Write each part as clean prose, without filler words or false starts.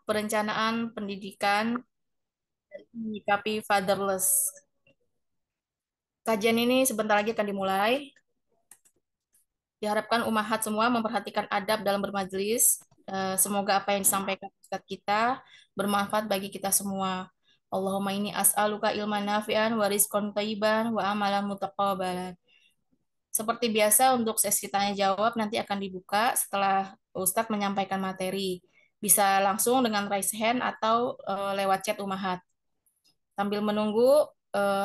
perencanaan pendidikan dan menyikapi fatherless. Kajian ini sebentar lagi akan dimulai. Diharapkan umahat semua memperhatikan adab dalam bermajelis. Semoga apa yang disampaikan Ustadz kita bermanfaat bagi kita semua. Allahumma inni as'aluka ilman nafi'an wa rizqan thayyiban wa amalan mutaqabbalan. Seperti biasa untuk sesi tanya jawab nanti akan dibuka setelah Ustadz menyampaikan materi. Bisa langsung dengan raise hand atau lewat chat umahat. Sambil menunggu,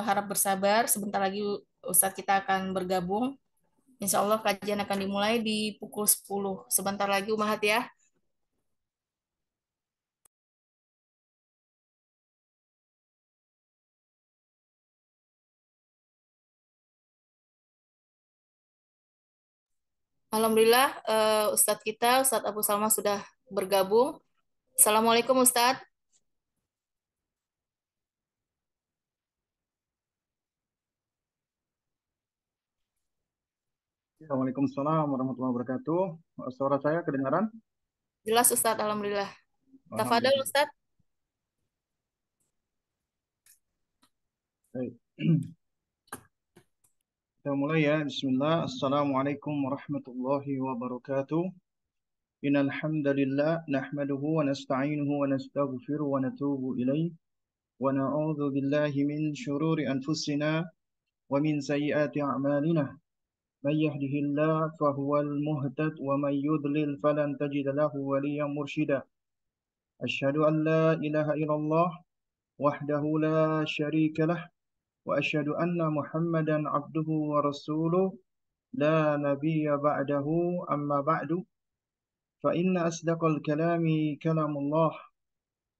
harap bersabar. Sebentar lagi Ustadz kita akan bergabung. Insya Allah kajian akan dimulai di pukul 10. Sebentar lagi Umahat ya. Alhamdulillah Ustadz Abu Salma sudah bergabung. Assalamualaikum Ustadz. Waalaikumsalam warahmatullahi wabarakatuh. Suara saya kedengaran? Jelas Ustadz, Alhamdulillah. Tafadhol Alhamdulillah. Ustadz. Baik. Kita mulai ya. Bismillah. Assalamualaikum warahmatullahi wabarakatuh. Innal hamdalillah nahmaduhu wa nasta'inuhu wa nastaghfiruhu wa natubu ilaih wa na'udzu billahi min syururi anfusina wa min sayyiati a'malina. Man yahdihillah fahuwal muhtad wa man yudlil falan tajid lahu waliyyan mursyida. Asyhadu an la ilaha illallah وحده لا شريك له وأشهد أن محمدا عبده ورسوله لا نبي بعده أما بعد فإن أصدق الكلام كلام الله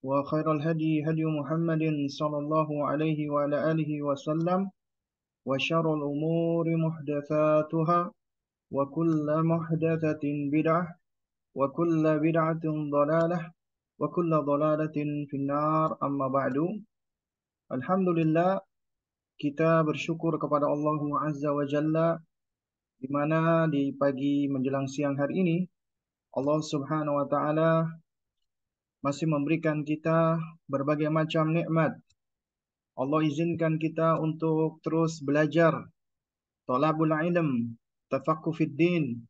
وخير الهدي هدي محمد صلى الله عليه وعلى آله وسلم وشر الأمور محدثاتها وكل محدثة بدعة وكل بدعة ضلالة وكل ضلالة في النار أما بعد. Alhamdulillah, kita bersyukur kepada Allah Azza wa Jalla di mana di pagi menjelang siang hari ini Allah Subhanahu wa taala masih memberikan kita berbagai macam nikmat. Allah izinkan kita untuk terus belajar, thalabul ilm, tafaqquh fid din,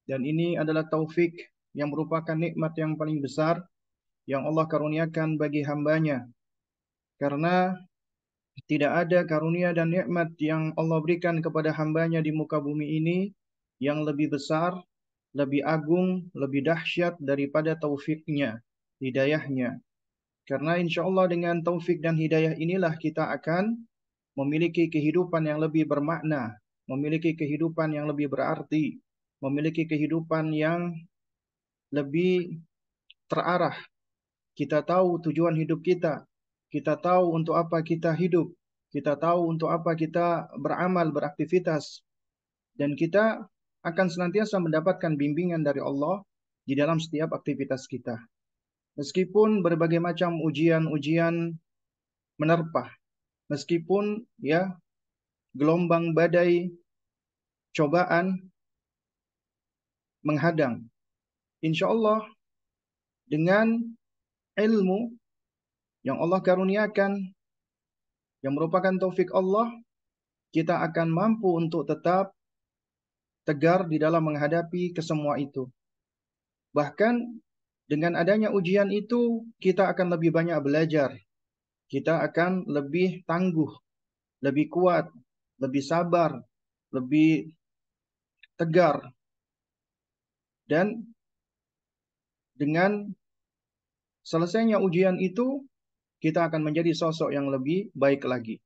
dan ini adalah taufik yang merupakan nikmat yang paling besar yang Allah karuniakan bagi hambanya. Karena tidak ada karunia dan nikmat yang Allah berikan kepada hambanya di muka bumi ini yang lebih besar, lebih agung, lebih dahsyat daripada taufiknya, hidayahnya. Karena insya Allah dengan taufik dan hidayah inilah kita akan memiliki kehidupan yang lebih bermakna, memiliki kehidupan yang lebih berarti, memiliki kehidupan yang lebih terarah. Kita tahu tujuan hidup kita tahu untuk apa kita hidup, kita tahu untuk apa kita beramal, beraktivitas, dan kita akan senantiasa mendapatkan bimbingan dari Allah di dalam setiap aktivitas kita. Meskipun berbagai macam ujian-ujian menerpa, meskipun ya gelombang badai cobaan menghadang, insya Allah dengan ilmu yang Allah karuniakan, yang merupakan taufik Allah, kita akan mampu untuk tetap tegar di dalam menghadapi kesemua itu. Bahkan dengan adanya ujian itu, kita akan lebih banyak belajar. Kita akan lebih tangguh, lebih kuat, lebih sabar, lebih tegar. Dan dengan selesainya ujian itu, kita akan menjadi sosok yang lebih baik lagi.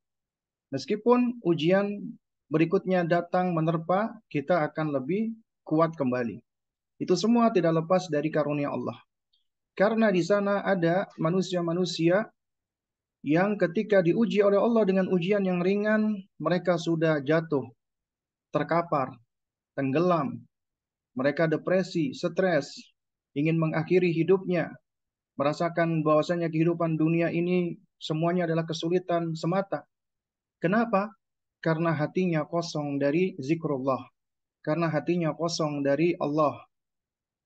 Meskipun ujian berikutnya datang menerpa, kita akan lebih kuat kembali. Itu semua tidak lepas dari karunia Allah. Karena di sana ada manusia-manusia yang ketika diuji oleh Allah dengan ujian yang ringan, mereka sudah jatuh, terkapar, tenggelam, mereka depresi, stres, ingin mengakhiri hidupnya, merasakan bahwasanya kehidupan dunia ini semuanya adalah kesulitan semata. Kenapa? Karena hatinya kosong dari zikrullah, karena hatinya kosong dari Allah.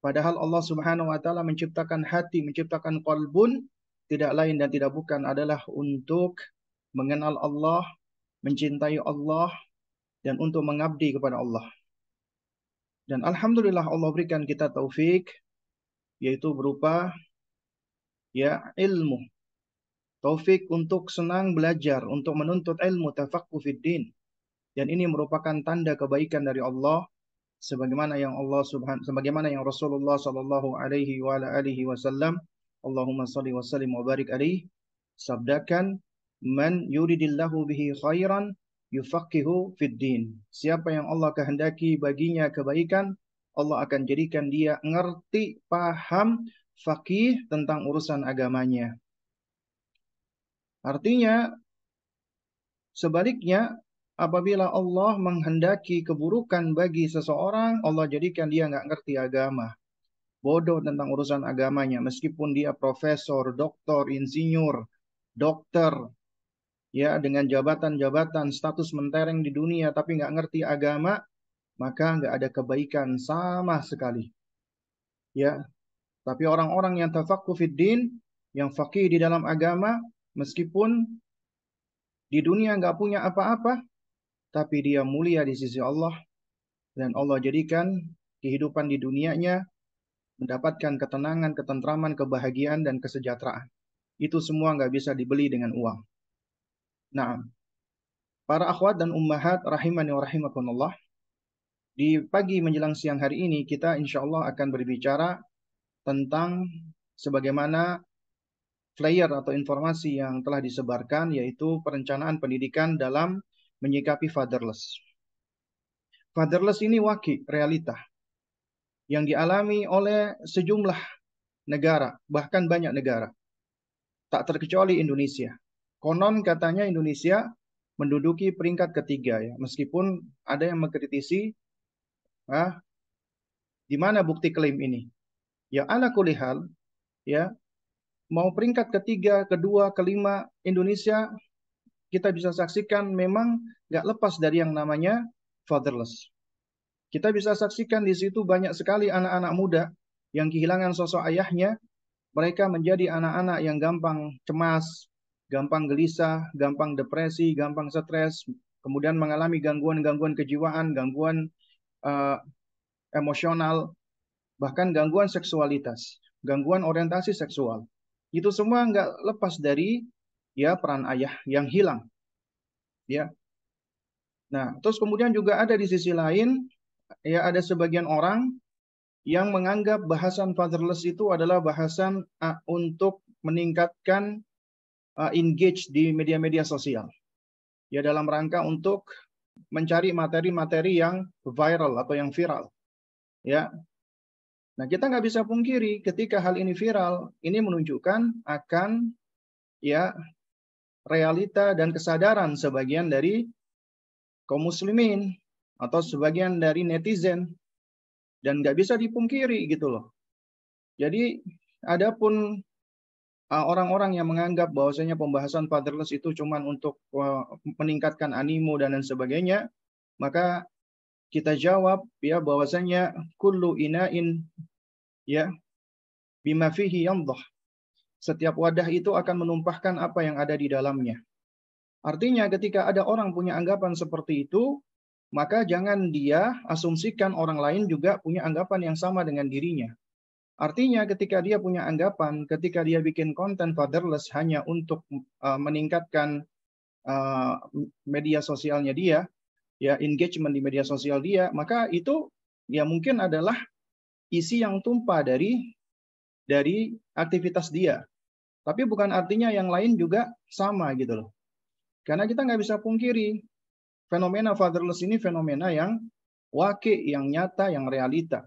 Padahal Allah Subhanahu wa taala menciptakan hati, menciptakan qalbun tidak lain dan tidak bukan adalah untuk mengenal Allah, mencintai Allah dan untuk mengabdi kepada Allah. Dan alhamdulillah Allah berikan kita taufik yaitu berupa ya ilmu. Taufik untuk senang belajar, untuk menuntut ilmu tafaqquh fid din. Dan ini merupakan tanda kebaikan dari Allah sebagaimana yang Rasulullah sallallahu alaihi wa ala alihi wasallam Allahumma shalli wa sallim wa barik alaihi sabdakan man yuridillahu bihi khairan yufaqihu fid din. Siapa yang Allah kehendaki baginya kebaikan, Allah akan jadikan dia ngerti, paham, faqih tentang urusan agamanya. Artinya sebaliknya, apabila Allah menghendaki keburukan bagi seseorang, Allah jadikan dia nggak ngerti agama. Bodoh tentang urusan agamanya. Meskipun dia profesor, doktor, insinyur, dokter, ya dengan jabatan-jabatan, status mentereng di dunia, tapi nggak ngerti agama, maka nggak ada kebaikan sama sekali. Ya, tapi orang-orang yang tafaqquh fid din, yang faqih di dalam agama, meskipun di dunia nggak punya apa-apa, tapi dia mulia di sisi Allah dan Allah jadikan kehidupan di dunianya mendapatkan ketenangan, ketentraman, kebahagiaan dan kesejahteraan. Itu semua nggak bisa dibeli dengan uang. Nah, para akhwat dan ummahat rahimani wa rahimakumullah, di pagi menjelang siang hari ini kita insya Allah akan berbicara tentang sebagaimana flyer atau informasi yang telah disebarkan, yaitu perencanaan pendidikan dalam menyikapi fatherless. Fatherless ini waki, realita yang dialami oleh sejumlah negara, bahkan banyak negara. Tak terkecuali Indonesia. Konon katanya Indonesia menduduki peringkat ketiga ya, meskipun ada yang mengkritisi di mana bukti klaim ini. Ya ala kulli hal, ya mau peringkat ketiga, kedua, kelima, Indonesia kita bisa saksikan memang nggak lepas dari yang namanya fatherless. Kita bisa saksikan di situ banyak sekali anak-anak muda yang kehilangan sosok ayahnya. Mereka menjadi anak-anak yang gampang cemas, gampang gelisah, gampang depresi, gampang stres, kemudian mengalami gangguan-gangguan kejiwaan, gangguan emosional, bahkan gangguan seksualitas, gangguan orientasi seksual. Itu semua nggak lepas dari ya peran ayah yang hilang. Ya. Nah, terus kemudian juga ada di sisi lain, ya ada sebagian orang yang menganggap bahasan fatherless itu adalah bahasan untuk meningkatkan engage di media-media sosial. Ya dalam rangka untuk mencari materi-materi yang viral atau yang viral. Ya. Nah, kita nggak bisa pungkiri ketika hal ini viral, ini menunjukkan akan ya realita dan kesadaran sebagian dari kaum muslimin atau sebagian dari netizen, dan nggak bisa dipungkiri gitu loh. Jadi adapun orang-orang yang menganggap bahwasanya pembahasan fatherless itu cuma untuk meningkatkan animo dan lain sebagainya, maka kita jawab ya bahwasanya kullu ina'in ya bima fihi yamdah. Setiap wadah itu akan menumpahkan apa yang ada di dalamnya. Artinya ketika ada orang punya anggapan seperti itu, maka jangan dia asumsikan orang lain juga punya anggapan yang sama dengan dirinya. Artinya ketika dia punya anggapan, ketika dia bikin konten fatherless hanya untuk meningkatkan media sosialnya dia, ya engagement di media sosial dia, maka itu ya mungkin adalah isi yang tumpah dari aktivitas dia. Tapi bukan artinya yang lain juga sama gitu loh. Karena kita nggak bisa pungkiri, fenomena fatherless ini fenomena yang waki, yang nyata, yang realita.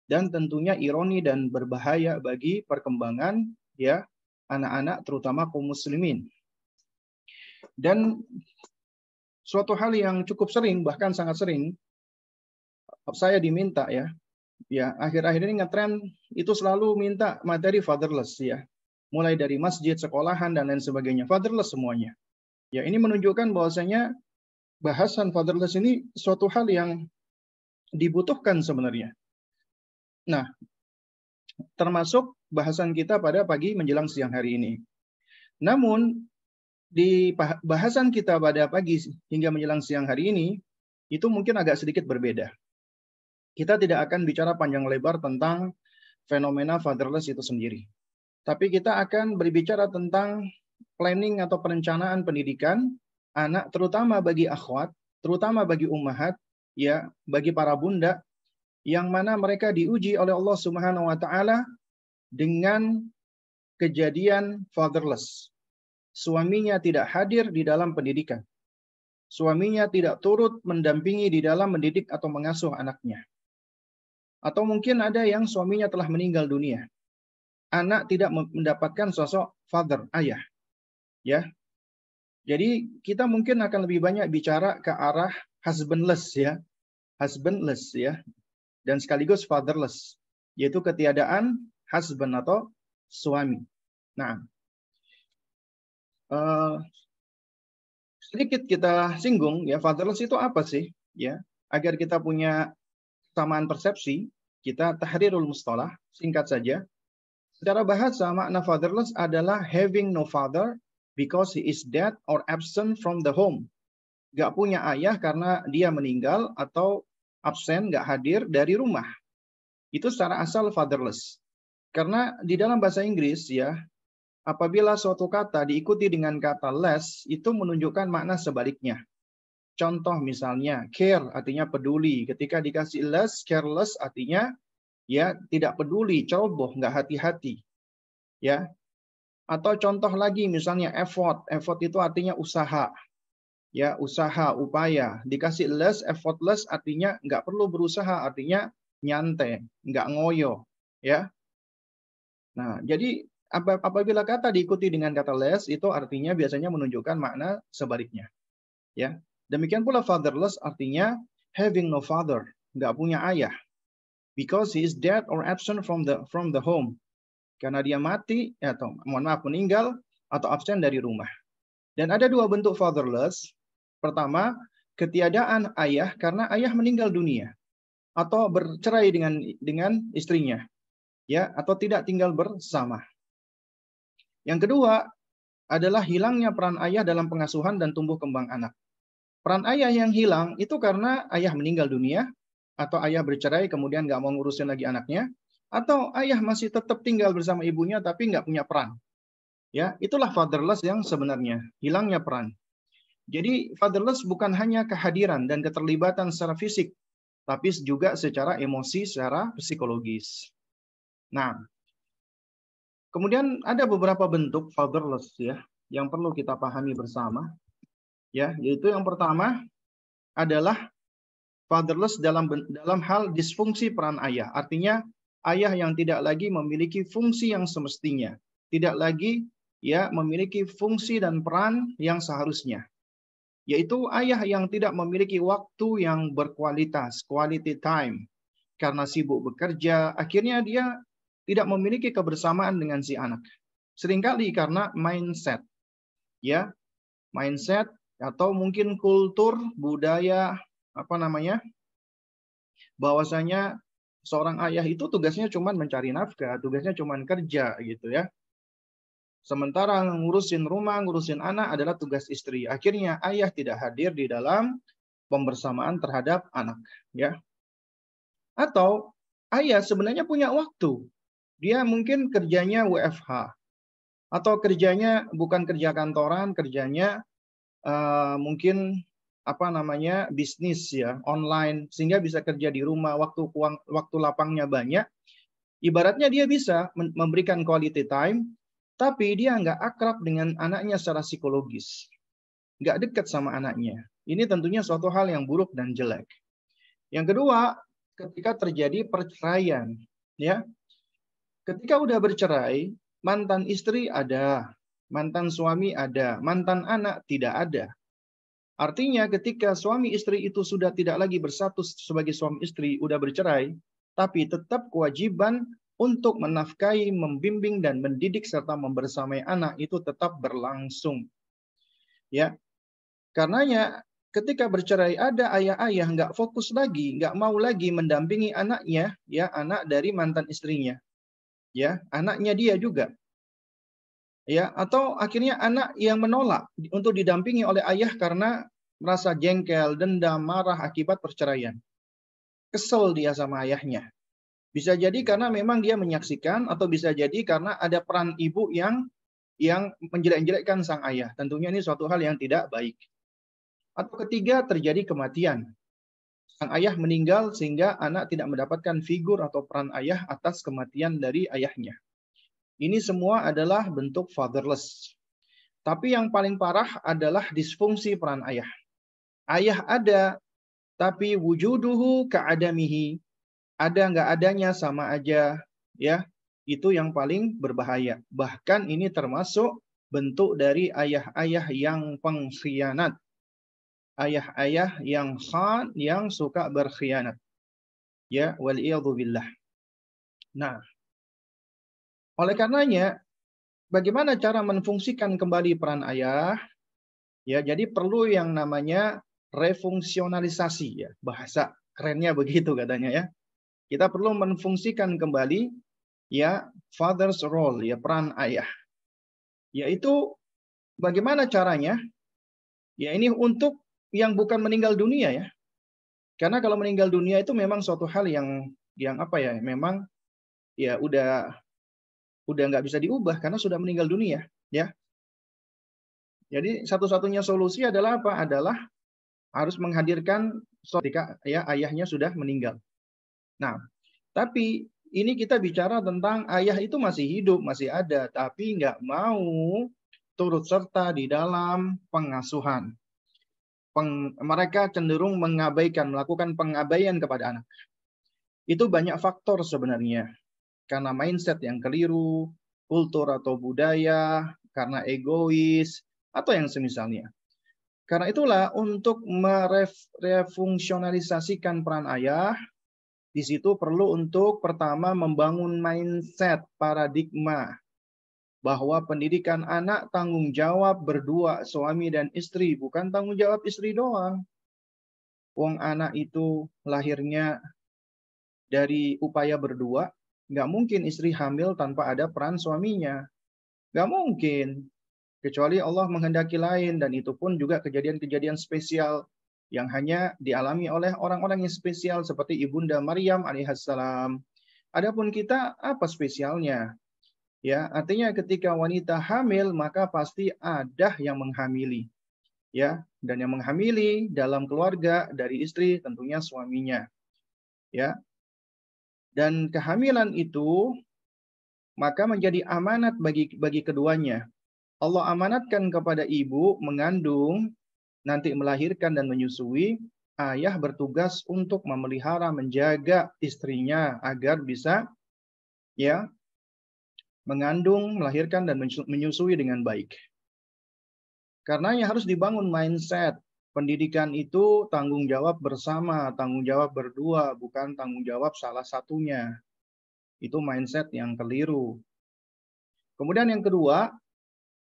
Dan tentunya ironi dan berbahaya bagi perkembangan ya anak-anak terutama kaum muslimin. Dan suatu hal yang cukup sering, bahkan sangat sering, saya diminta ya akhir-akhir ini ngetren itu selalu minta materi fatherless ya. Mulai dari masjid, sekolahan, dan lain sebagainya. Fatherless semuanya. Ya ini menunjukkan bahwasanya bahasan fatherless ini suatu hal yang dibutuhkan sebenarnya. Nah, termasuk bahasan kita pada pagi menjelang siang hari ini. Namun di bahasan kita pada pagi hingga menjelang siang hari ini itu mungkin agak sedikit berbeda. Kita tidak akan bicara panjang lebar tentang fenomena fatherless itu sendiri. Tapi kita akan berbicara tentang planning atau perencanaan pendidikan anak, terutama bagi akhwat, terutama bagi ummahat, ya, bagi para bunda, yang mana mereka diuji oleh Allah Subhanahu wa taala dengan kejadian fatherless. Suaminya tidak hadir di dalam pendidikan. Suaminya tidak turut mendampingi di dalam mendidik atau mengasuh anaknya. Atau mungkin ada yang suaminya telah meninggal dunia. Anak tidak mendapatkan sosok father, ayah. Ya. Jadi kita mungkin akan lebih banyak bicara ke arah husbandless ya. Husbandless ya. Dan sekaligus fatherless, yaitu ketiadaan husband atau suami. Nah, sedikit kita singgung ya, fatherless itu apa sih? Ya, agar kita punya kesamaan persepsi, kita tahrirul mustalah, singkat saja. Secara bahasa, makna fatherless adalah having no father because he is dead or absent from the home. Gak punya ayah karena dia meninggal atau absen, gak hadir dari rumah. Itu secara asal fatherless. Karena di dalam bahasa Inggris ya, apabila suatu kata diikuti dengan kata less, itu menunjukkan makna sebaliknya. Contoh misalnya, care artinya peduli. Ketika dikasih less, careless artinya ya tidak peduli, ceroboh, nggak hati-hati. Ya. Atau contoh lagi misalnya effort. Effort itu artinya usaha. Ya, usaha, upaya. Dikasih less, effortless artinya nggak perlu berusaha, artinya nyantai, nggak ngoyo. Ya. Nah, jadi apabila kata diikuti dengan kata less, itu artinya biasanya menunjukkan makna sebaliknya. Ya, demikian pula fatherless artinya having no father, nggak punya ayah, because he is dead or absent from the home, karena dia mati atau mohon maaf meninggal atau absen dari rumah. Dan ada dua bentuk fatherless. Pertama, ketiadaan ayah karena ayah meninggal dunia atau bercerai dengan istrinya. Ya, atau tidak tinggal bersama. Yang kedua adalah hilangnya peran ayah dalam pengasuhan dan tumbuh kembang anak. Peran ayah yang hilang itu karena ayah meninggal dunia, atau ayah bercerai kemudian nggak mau ngurusin lagi anaknya, atau ayah masih tetap tinggal bersama ibunya tapi nggak punya peran. Ya, itulah fatherless yang sebenarnya, hilangnya peran. Jadi fatherless bukan hanya kehadiran dan keterlibatan secara fisik, tapi juga secara emosi, secara psikologis. Nah, kemudian ada beberapa bentuk fatherless ya yang perlu kita pahami bersama. Ya, yaitu yang pertama adalah fatherless dalam hal disfungsi peran ayah. Artinya ayah yang tidak lagi memiliki fungsi yang semestinya, tidak lagi ya memiliki fungsi dan peran yang seharusnya. Yaitu ayah yang tidak memiliki waktu yang berkualitas, quality time. Karena sibuk bekerja, akhirnya dia tidak memiliki kebersamaan dengan si anak. Seringkali karena mindset. Ya, mindset atau mungkin kultur, budaya, bahwasanya seorang ayah itu tugasnya cuma mencari nafkah, tugasnya cuma kerja gitu ya. Sementara ngurusin rumah, ngurusin anak adalah tugas istri. Akhirnya ayah tidak hadir di dalam pembersamaan terhadap anak, ya. Atau ayah sebenarnya punya waktu. Dia mungkin kerjanya WFH atau kerjanya bukan kerja kantoran, kerjanya mungkin bisnis ya, online, sehingga bisa kerja di rumah, waktu lapangnya banyak. Ibaratnya dia bisa memberikan quality time, tapi dia nggak akrab dengan anaknya secara psikologis, nggak dekat sama anaknya. Ini tentunya suatu hal yang buruk dan jelek. Yang kedua, ketika terjadi perceraian, ya, ketika udah bercerai, mantan istri ada, mantan suami ada, mantan anak tidak ada. Artinya ketika suami istri itu sudah tidak lagi berstatus sebagai suami istri, udah bercerai, tapi tetap kewajiban untuk menafkahi, membimbing dan mendidik serta membersamai anak itu tetap berlangsung. Ya. Karenanya ketika bercerai ada ayah-ayah nggak fokus lagi, nggak mau lagi mendampingi anaknya, ya, anak dari mantan istrinya. ya, anaknya dia juga. Ya, atau akhirnya anak yang menolak untuk didampingi oleh ayah karena merasa jengkel, dendam, marah akibat perceraian. Kesel dia sama ayahnya. Bisa jadi karena memang dia menyaksikan atau bisa jadi karena ada peran ibu yang menjelek-jelekkan sang ayah. Tentunya ini suatu hal yang tidak baik. Atau ketiga, terjadi kematian. Sang ayah meninggal sehingga anak tidak mendapatkan figur atau peran ayah atas kematian dari ayahnya. Ini semua adalah bentuk fatherless. Tapi yang paling parah adalah disfungsi peran ayah. Ayah ada, tapi wujuduhu ka'adamihi. Ada nggak adanya sama aja, ya. Itu yang paling berbahaya. Bahkan ini termasuk bentuk dari ayah-ayah yang pengkhianat. Ayah-ayah yang khan, yang suka berkhianat. Ya, waliyadzubillah. Nah, oleh karenanya, bagaimana cara menfungsikan kembali peran ayah? Ya, jadi perlu yang namanya refungsionalisasi, ya, bahasa kerennya begitu katanya, ya. Kita perlu menfungsikan kembali, ya, father's role, ya, peran ayah. Yaitu bagaimana caranya? Ya, ini untuk yang bukan meninggal dunia, ya. Karena kalau meninggal dunia itu memang suatu hal yang apa ya? Memang ya udah nggak bisa diubah karena sudah meninggal dunia, ya. Jadi satu-satunya solusi adalah apa? Adalah harus menghadirkan ketika ya ayahnya sudah meninggal. Nah, tapi ini kita bicara tentang ayah itu masih hidup, masih ada, tapi nggak mau turut serta di dalam pengasuhan. Mereka cenderung mengabaikan, melakukan pengabaian kepada anak. Itu banyak faktor sebenarnya. Karena mindset yang keliru, kultur atau budaya, karena egois, atau yang semisalnya. Karena itulah untuk merefungsionalisasikan peran ayah, di situ perlu untuk pertama membangun mindset paradigma bahwa pendidikan anak tanggung jawab berdua suami dan istri, bukan tanggung jawab istri doang. Wong anak itu lahirnya dari upaya berdua, nggak mungkin istri hamil tanpa ada peran suaminya. Nggak mungkin. Kecuali Allah menghendaki lain, dan itu pun juga kejadian-kejadian spesial yang hanya dialami oleh orang-orang yang spesial seperti Ibunda Maryam alaihissalam. Adapun kita, apa spesialnya? Ya, artinya ketika wanita hamil maka pasti ada yang menghamili. Ya, dan yang menghamili dalam keluarga dari istri tentunya suaminya. Ya. Dan kehamilan itu maka menjadi amanat bagi keduanya. Allah amanatkan kepada ibu mengandung, nanti melahirkan dan menyusui, ayah bertugas untuk memelihara, menjaga istrinya agar bisa ya mengandung, melahirkan dan menyusui dengan baik. Karenanya harus dibangun mindset. Pendidikan itu tanggung jawab bersama, tanggung jawab berdua, bukan tanggung jawab salah satunya. Itu mindset yang keliru. Kemudian yang kedua,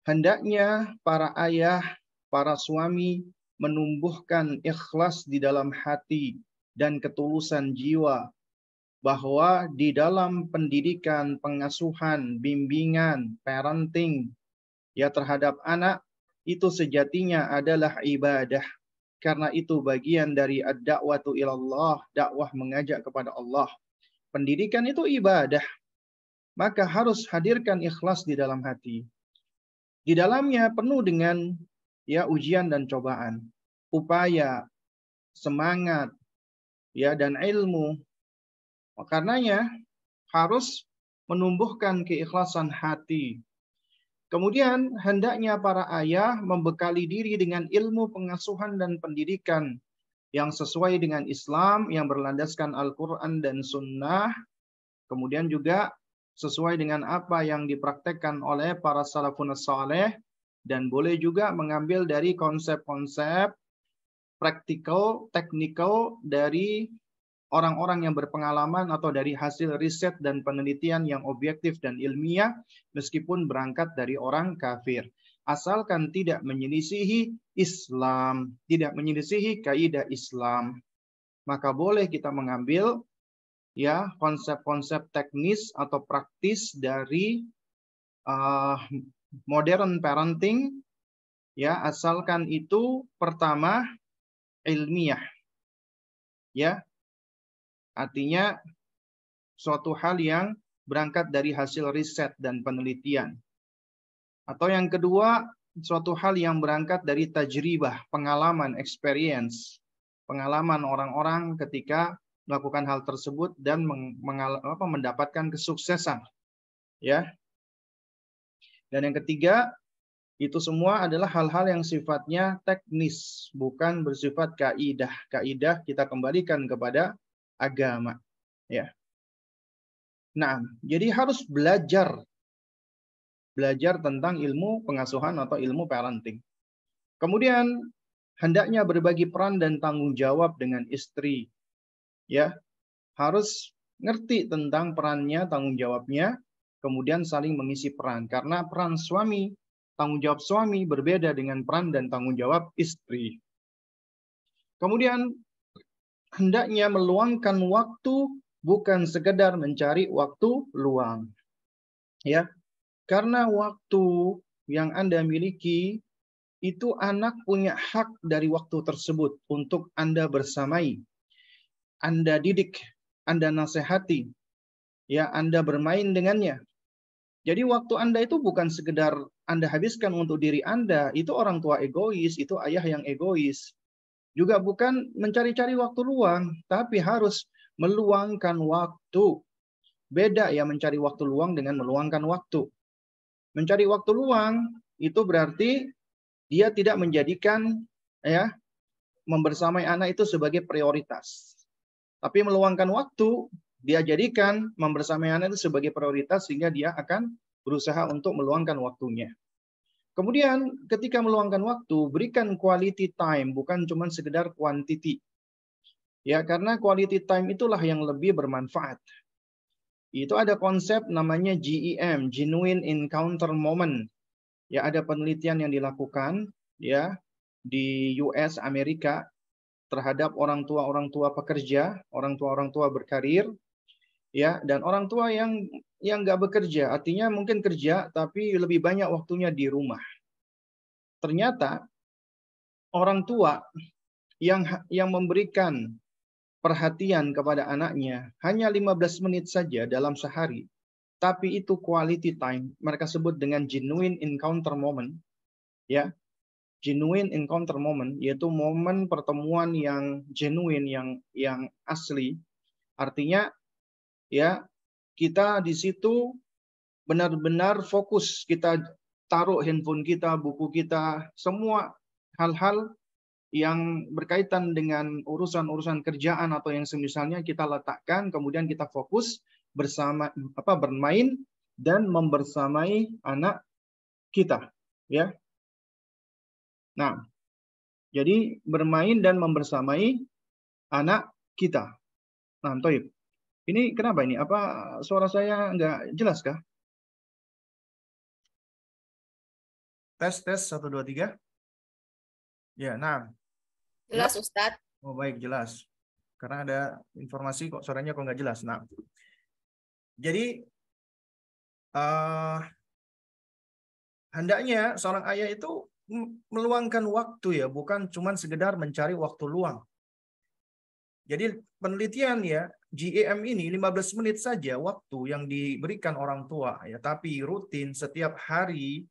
hendaknya para ayah, para suami menumbuhkan ikhlas di dalam hati dan ketulusan jiwa bahwa di dalam pendidikan, pengasuhan, bimbingan, parenting ya terhadap anak itu sejatinya adalah ibadah. Karena itu bagian dari ad-da'watu ilallah, dakwah mengajak kepada Allah. Pendidikan itu ibadah. Maka harus hadirkan ikhlas di dalam hati. Di dalamnya penuh dengan ya ujian dan cobaan, upaya, semangat, ya dan ilmu. Karenanya harus menumbuhkan keikhlasan hati. Kemudian hendaknya para ayah membekali diri dengan ilmu pengasuhan dan pendidikan yang sesuai dengan Islam, yang berlandaskan Al-Quran dan Sunnah. Kemudian juga sesuai dengan apa yang dipraktekkan oleh para salafun saleh, dan boleh juga mengambil dari konsep-konsep praktikal, teknikal dari orang-orang yang berpengalaman atau dari hasil riset dan penelitian yang objektif dan ilmiah, meskipun berangkat dari orang kafir. Asalkan tidak menyelisihi Islam, tidak menyelisihi kaidah Islam, maka boleh kita mengambil ya konsep-konsep teknis atau praktis dari modern parenting, ya, asalkan itu pertama ilmiah, ya, artinya suatu hal yang berangkat dari hasil riset dan penelitian. Atau yang kedua, suatu hal yang berangkat dari tajribah, pengalaman, experience, pengalaman orang-orang ketika melakukan hal tersebut dan mendapatkan kesuksesan, ya. Dan yang ketiga, itu semua adalah hal-hal yang sifatnya teknis, bukan bersifat kaidah. Kaidah kita kembalikan kepada agama, ya. Nah, jadi harus belajar tentang ilmu pengasuhan atau ilmu parenting. Kemudian hendaknya berbagi peran dan tanggung jawab dengan istri. Ya, harus ngerti tentang perannya, tanggung jawabnya, kemudian saling mengisi peran. Karena peran suami, tanggung jawab suami berbeda dengan peran dan tanggung jawab istri. Kemudian hendaknya meluangkan waktu, bukan sekedar mencari waktu luang. Ya, karena waktu yang Anda miliki itu anak punya hak dari waktu tersebut untuk Anda bersamai, Anda didik, Anda nasihati, ya, Anda bermain dengannya. Jadi waktu Anda itu bukan sekedar Anda habiskan untuk diri Anda, itu orang tua egois, itu ayah yang egois. Juga bukan mencari-cari waktu luang, tapi harus meluangkan waktu. Beda ya mencari waktu luang dengan meluangkan waktu. Mencari waktu luang itu berarti dia tidak menjadikan, ya, membersamai anak itu sebagai prioritas. Tapi meluangkan waktu, dia jadikan membersamai anak itu sebagai prioritas sehingga dia akan berusaha untuk meluangkan waktunya. Kemudian ketika meluangkan waktu, berikan quality time, bukan cuma sekedar quantity. Ya, karena quality time itulah yang lebih bermanfaat. Itu ada konsep namanya GEM, Genuine Encounter Moment. Ya, ada penelitian yang dilakukan, ya, di US Amerika terhadap orang tua pekerja, orang tua berkarir, ya, dan orang tua yang nggak bekerja, artinya mungkin kerja tapi lebih banyak waktunya di rumah. Ternyata orang tua yang memberikan perhatian kepada anaknya hanya 15 menit saja dalam sehari, tapi itu quality time, mereka sebut dengan genuine encounter moment, ya. Genuine encounter moment yaitu momen pertemuan yang genuine, yang asli. Artinya, ya, kita di situ benar-benar fokus, kita taruh handphone kita, buku kita, semua hal-hal yang berkaitan dengan urusan-urusan kerjaan atau yang semisalnya kita letakkan, kemudian kita fokus bersama, bermain dan membersamai anak kita, ya. Nah, jadi bermain dan membersamai anak kita. Nah, Toib. Ini kenapa ini? Apa suara saya nggak jelas kah? Tes 1 2 3. Ya, nah. Jelas, Ustadz. Oh, baik, jelas. Karena ada informasi kok suaranya kok nggak jelas. Nah, jadi hendaknya seorang ayah itu meluangkan waktu, ya, bukan cuma sekedar mencari waktu luang. Jadi penelitian, ya, GEM ini 15 menit saja waktu yang diberikan orang tua, ya, tapi rutin setiap hari,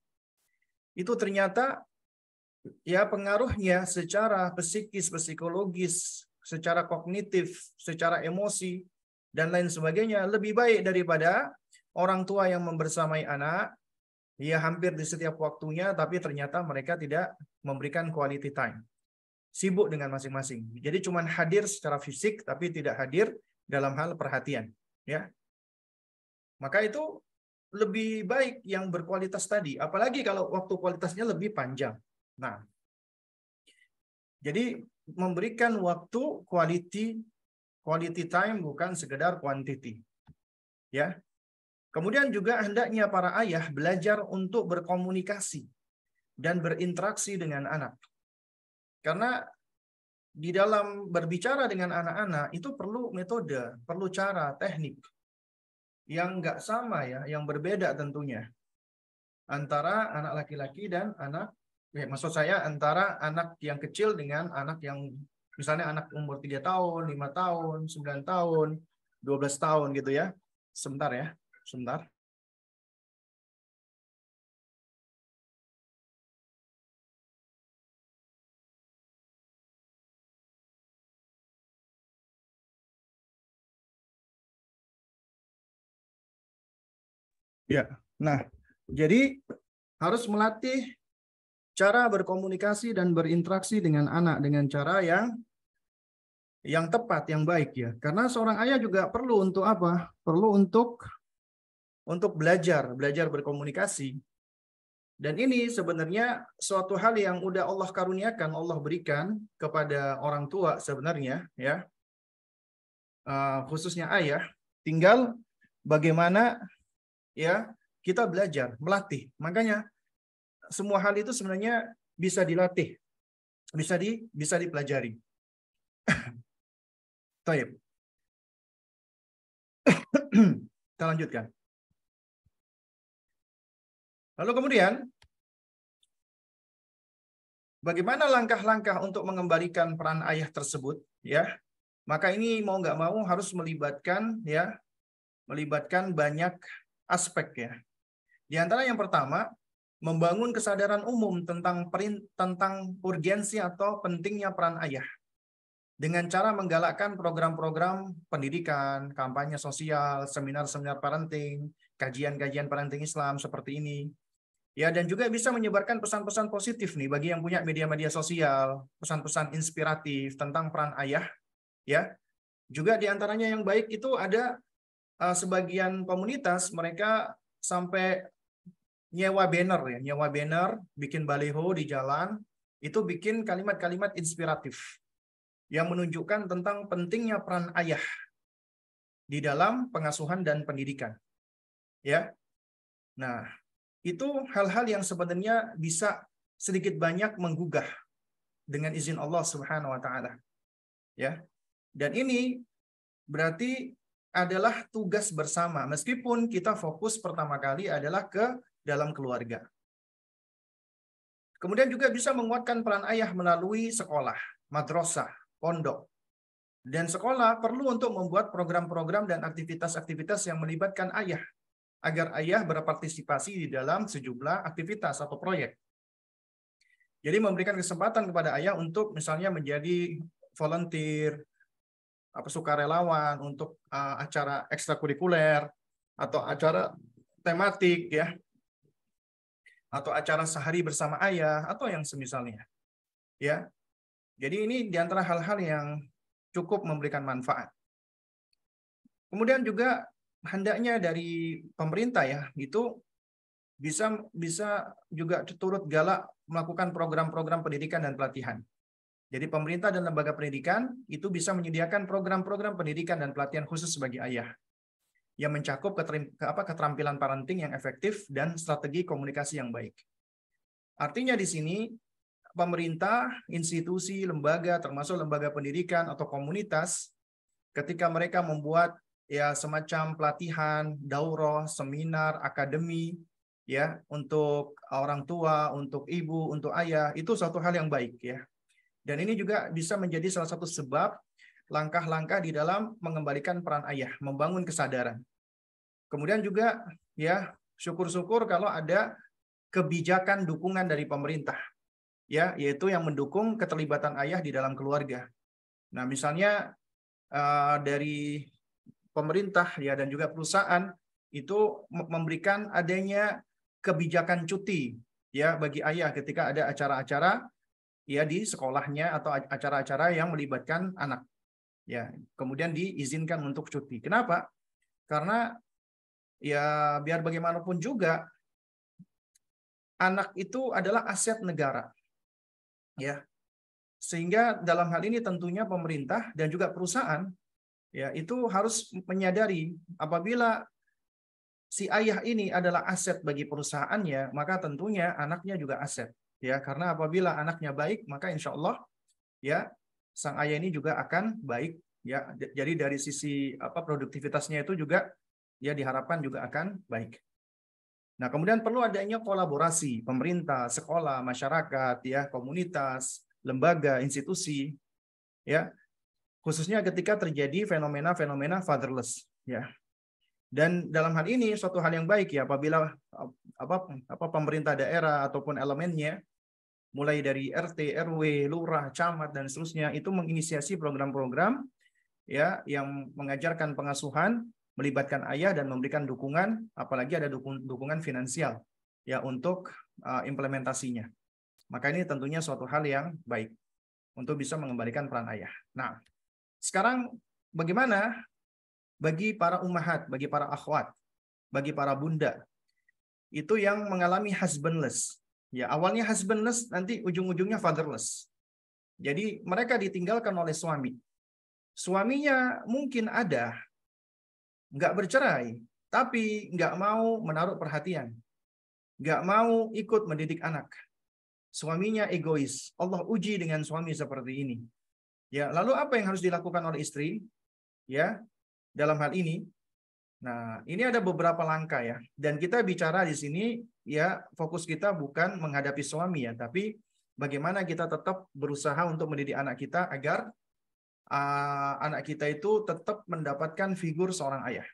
itu ternyata, ya, pengaruhnya secara psikis, psikologis, secara kognitif, secara emosi, dan lain sebagainya lebih baik daripada orang tua yang membersamai anak, ya, hampir di setiap waktunya, tapi ternyata mereka tidak memberikan quality time. Sibuk dengan masing-masing. Jadi cuma hadir secara fisik, tapi tidak hadir dalam hal perhatian. Ya. Maka itu lebih baik yang berkualitas tadi. Apalagi kalau waktu kualitasnya lebih panjang. Nah, jadi memberikan waktu quality time, bukan sekedar quantity. Ya. Kemudian juga hendaknya para ayah belajar untuk berkomunikasi dan berinteraksi dengan anak. Karena di dalam berbicara dengan anak-anak itu perlu metode, perlu cara, teknik yang nggak sama ya, yang berbeda tentunya antara anak laki-laki dan anak, maksud saya antara anak yang kecil dengan anak yang misalnya anak umur 3 tahun, 5 tahun, 9 tahun, 12 tahun gitu ya. Sebentar ya, sebentar. Ya, nah, jadi harus melatih cara berkomunikasi dan berinteraksi dengan anak dengan cara yang tepat, yang baik ya. Karena seorang ayah juga perlu untuk apa? Perlu untuk belajar berkomunikasi. Dan ini sebenarnya suatu hal yang udah Allah karuniakan, Allah berikan kepada orang tua sebenarnya ya, khususnya ayah. Tinggal bagaimana ya kita belajar, melatih. Makanya semua hal itu sebenarnya bisa dilatih, bisa dipelajari. Baik. Kita lanjutkan. Lalu kemudian bagaimana langkah-langkah untuk mengembalikan peran ayah tersebut ya? Maka ini mau nggak mau harus melibatkan banyak aspek ya. Di antara yang pertama, membangun kesadaran umum tentang urgensi atau pentingnya peran ayah dengan cara menggalakkan program-program pendidikan, kampanye sosial, seminar-seminar parenting, kajian-kajian parenting Islam seperti ini. Ya, dan juga bisa menyebarkan pesan-pesan positif nih bagi yang punya media-media sosial, pesan-pesan inspiratif tentang peran ayah ya. Juga di antaranya yang baik itu ada sebagian komunitas mereka sampai nyewa banner, bikin baliho di jalan, itu bikin kalimat-kalimat inspiratif yang menunjukkan tentang pentingnya peran ayah di dalam pengasuhan dan pendidikan. Ya. Nah, itu hal-hal yang sebenarnya bisa sedikit banyak menggugah dengan izin Allah Subhanahu wa taala. Ya. Dan ini berarti adalah tugas bersama meskipun kita fokus pertama kali adalah ke dalam keluarga. Kemudian juga bisa menguatkan peran ayah melalui sekolah, madrasah, pondok. Dan sekolah perlu untuk membuat program-program dan aktivitas-aktivitas yang melibatkan ayah, agar ayah berpartisipasi di dalam sejumlah aktivitas atau proyek. Jadi memberikan kesempatan kepada ayah untuk misalnya menjadi volunteer, sukarelawan untuk acara ekstrakurikuler, atau acara tematik ya, atau acara sehari bersama ayah atau yang semisalnya ya. Jadi ini diantara hal-hal yang cukup memberikan manfaat. Kemudian juga hendaknya dari pemerintah ya itu bisa juga turut galak melakukan program-program pendidikan dan pelatihan. Jadi pemerintah dan lembaga pendidikan itu bisa menyediakan program-program pendidikan dan pelatihan khusus bagi ayah yang mencakup keterampilan parenting yang efektif dan strategi komunikasi yang baik. Artinya di sini pemerintah, institusi, lembaga, termasuk lembaga pendidikan atau komunitas, ketika mereka membuat ya semacam pelatihan, daurah, seminar, akademi, ya untuk orang tua, untuk ibu, untuk ayah, itu suatu hal yang baik ya. Dan ini juga bisa menjadi salah satu sebab langkah-langkah di dalam mengembalikan peran ayah, membangun kesadaran. Kemudian juga ya syukur-syukur kalau ada kebijakan dukungan dari pemerintah, ya, yaitu yang mendukung keterlibatan ayah di dalam keluarga. Nah, misalnya dari pemerintah ya dan juga perusahaan itu memberikan adanya kebijakan cuti ya bagi ayah ketika ada acara-acara ya di sekolahnya atau acara-acara yang melibatkan anak. Ya, kemudian diizinkan untuk cuti. Kenapa? Karena ya biar bagaimanapun juga anak itu adalah aset negara. Ya. Sehingga dalam hal ini tentunya pemerintah dan juga perusahaan ya itu harus menyadari apabila si ayah ini adalah aset bagi perusahaannya, maka tentunya anaknya juga aset. Ya, karena apabila anaknya baik, maka insya Allah ya sang ayah ini juga akan baik ya. Jadi dari sisi produktivitasnya itu juga ya diharapkan juga akan baik. Nah, kemudian perlu adanya kolaborasi pemerintah, sekolah, masyarakat, ya, komunitas, lembaga, institusi, ya, khususnya ketika terjadi fenomena-fenomena fatherless, ya. Dan dalam hal ini suatu hal yang baik ya apabila pemerintah daerah ataupun elemennya mulai dari RT, RW, lurah, camat dan seterusnya itu menginisiasi program-program ya yang mengajarkan pengasuhan, melibatkan ayah dan memberikan dukungan, apalagi ada dukungan finansial ya untuk implementasinya. Maka ini tentunya suatu hal yang baik untuk bisa mengembalikan peran ayah. Nah, sekarang bagaimana bagi para ummahat, bagi para akhwat, bagi para bunda itu yang mengalami husbandless. Ya, awalnya husbandless, nanti ujung-ujungnya fatherless. Jadi mereka ditinggalkan oleh suami. Suaminya mungkin ada, nggak bercerai, tapi nggak mau menaruh perhatian, nggak mau ikut mendidik anak. Suaminya egois. Allah uji dengan suami seperti ini. Ya, lalu apa yang harus dilakukan oleh istri? Ya, dalam hal ini. Nah, ini ada beberapa langkah ya. Dan kita bicara di sini ya fokus kita bukan menghadapi suami ya, tapi bagaimana kita tetap berusaha untuk mendidik anak kita agar anak kita itu tetap mendapatkan figur seorang ayah.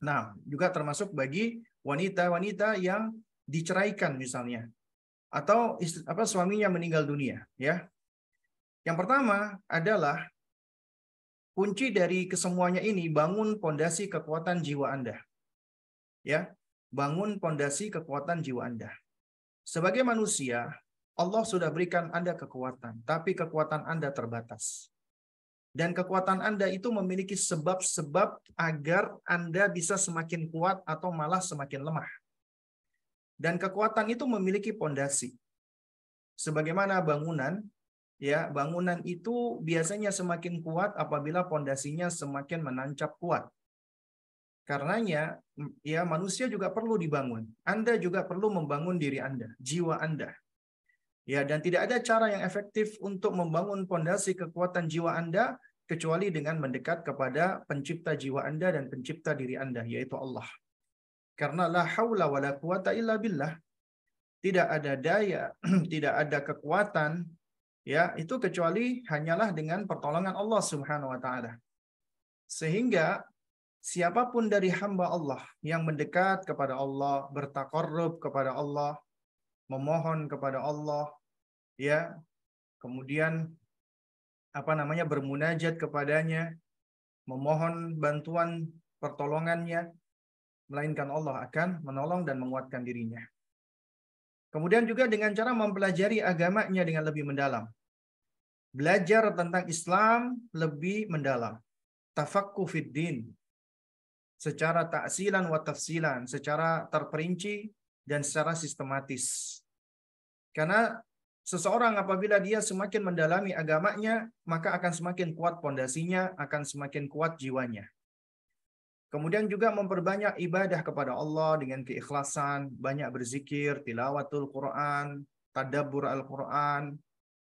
Nah, juga termasuk bagi wanita-wanita yang diceraikan misalnya atau suaminya meninggal dunia ya. Yang pertama adalah kunci dari kesemuanya ini bangun pondasi kekuatan jiwa Anda. Ya, bangun pondasi kekuatan jiwa Anda. Sebagai manusia, Allah sudah berikan Anda kekuatan, tapi kekuatan Anda terbatas. Dan kekuatan Anda itu memiliki sebab-sebab agar Anda bisa semakin kuat atau malah semakin lemah. Dan kekuatan itu memiliki pondasi. Sebagaimana bangunan, ya, bangunan itu biasanya semakin kuat apabila pondasinya semakin menancap kuat. Karenanya, ya, manusia juga perlu dibangun. Anda juga perlu membangun diri Anda, jiwa Anda. Ya, dan tidak ada cara yang efektif untuk membangun pondasi kekuatan jiwa Anda kecuali dengan mendekat kepada pencipta jiwa Anda dan pencipta diri Anda, yaitu Allah. Karena la haula wa la quwata illa billah. Tidak ada daya, tidak ada kekuatan ya itu kecuali hanyalah dengan pertolongan Allah Subhanahu wa taala. Sehingga siapapun dari hamba Allah yang mendekat kepada Allah, bertaqarrub kepada Allah, memohon kepada Allah ya, kemudian bermunajat kepadanya, memohon bantuan pertolongannya, melainkan Allah akan menolong dan menguatkan dirinya. Kemudian juga dengan cara mempelajari agamanya dengan lebih mendalam. Belajar tentang Islam lebih mendalam. Tafaqquh fid din. Secara ta'silan wa tafsilan, secara terperinci dan secara sistematis. Karena seseorang apabila dia semakin mendalami agamanya, maka akan semakin kuat pondasinya, akan semakin kuat jiwanya. Kemudian juga memperbanyak ibadah kepada Allah dengan keikhlasan, banyak berzikir, tilawatul Quran, tadabbur Al-Quran,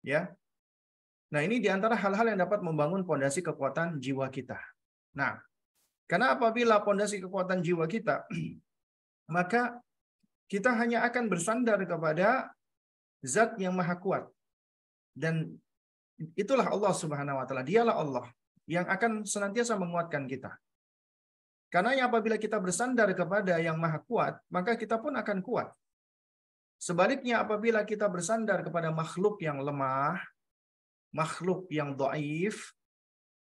ya. Nah, ini diantara hal-hal yang dapat membangun pondasi kekuatan jiwa kita. Nah, karena apabila pondasi kekuatan jiwa kita, maka kita hanya akan bersandar kepada Zat yang Maha Kuat. Dan itulah Allah Subhanahu wa taala, dialah Allah yang akan senantiasa menguatkan kita. Karena apabila kita bersandar kepada yang Maha Kuat, maka kita pun akan kuat. Sebaliknya apabila kita bersandar kepada makhluk yang lemah, makhluk yang dhaif,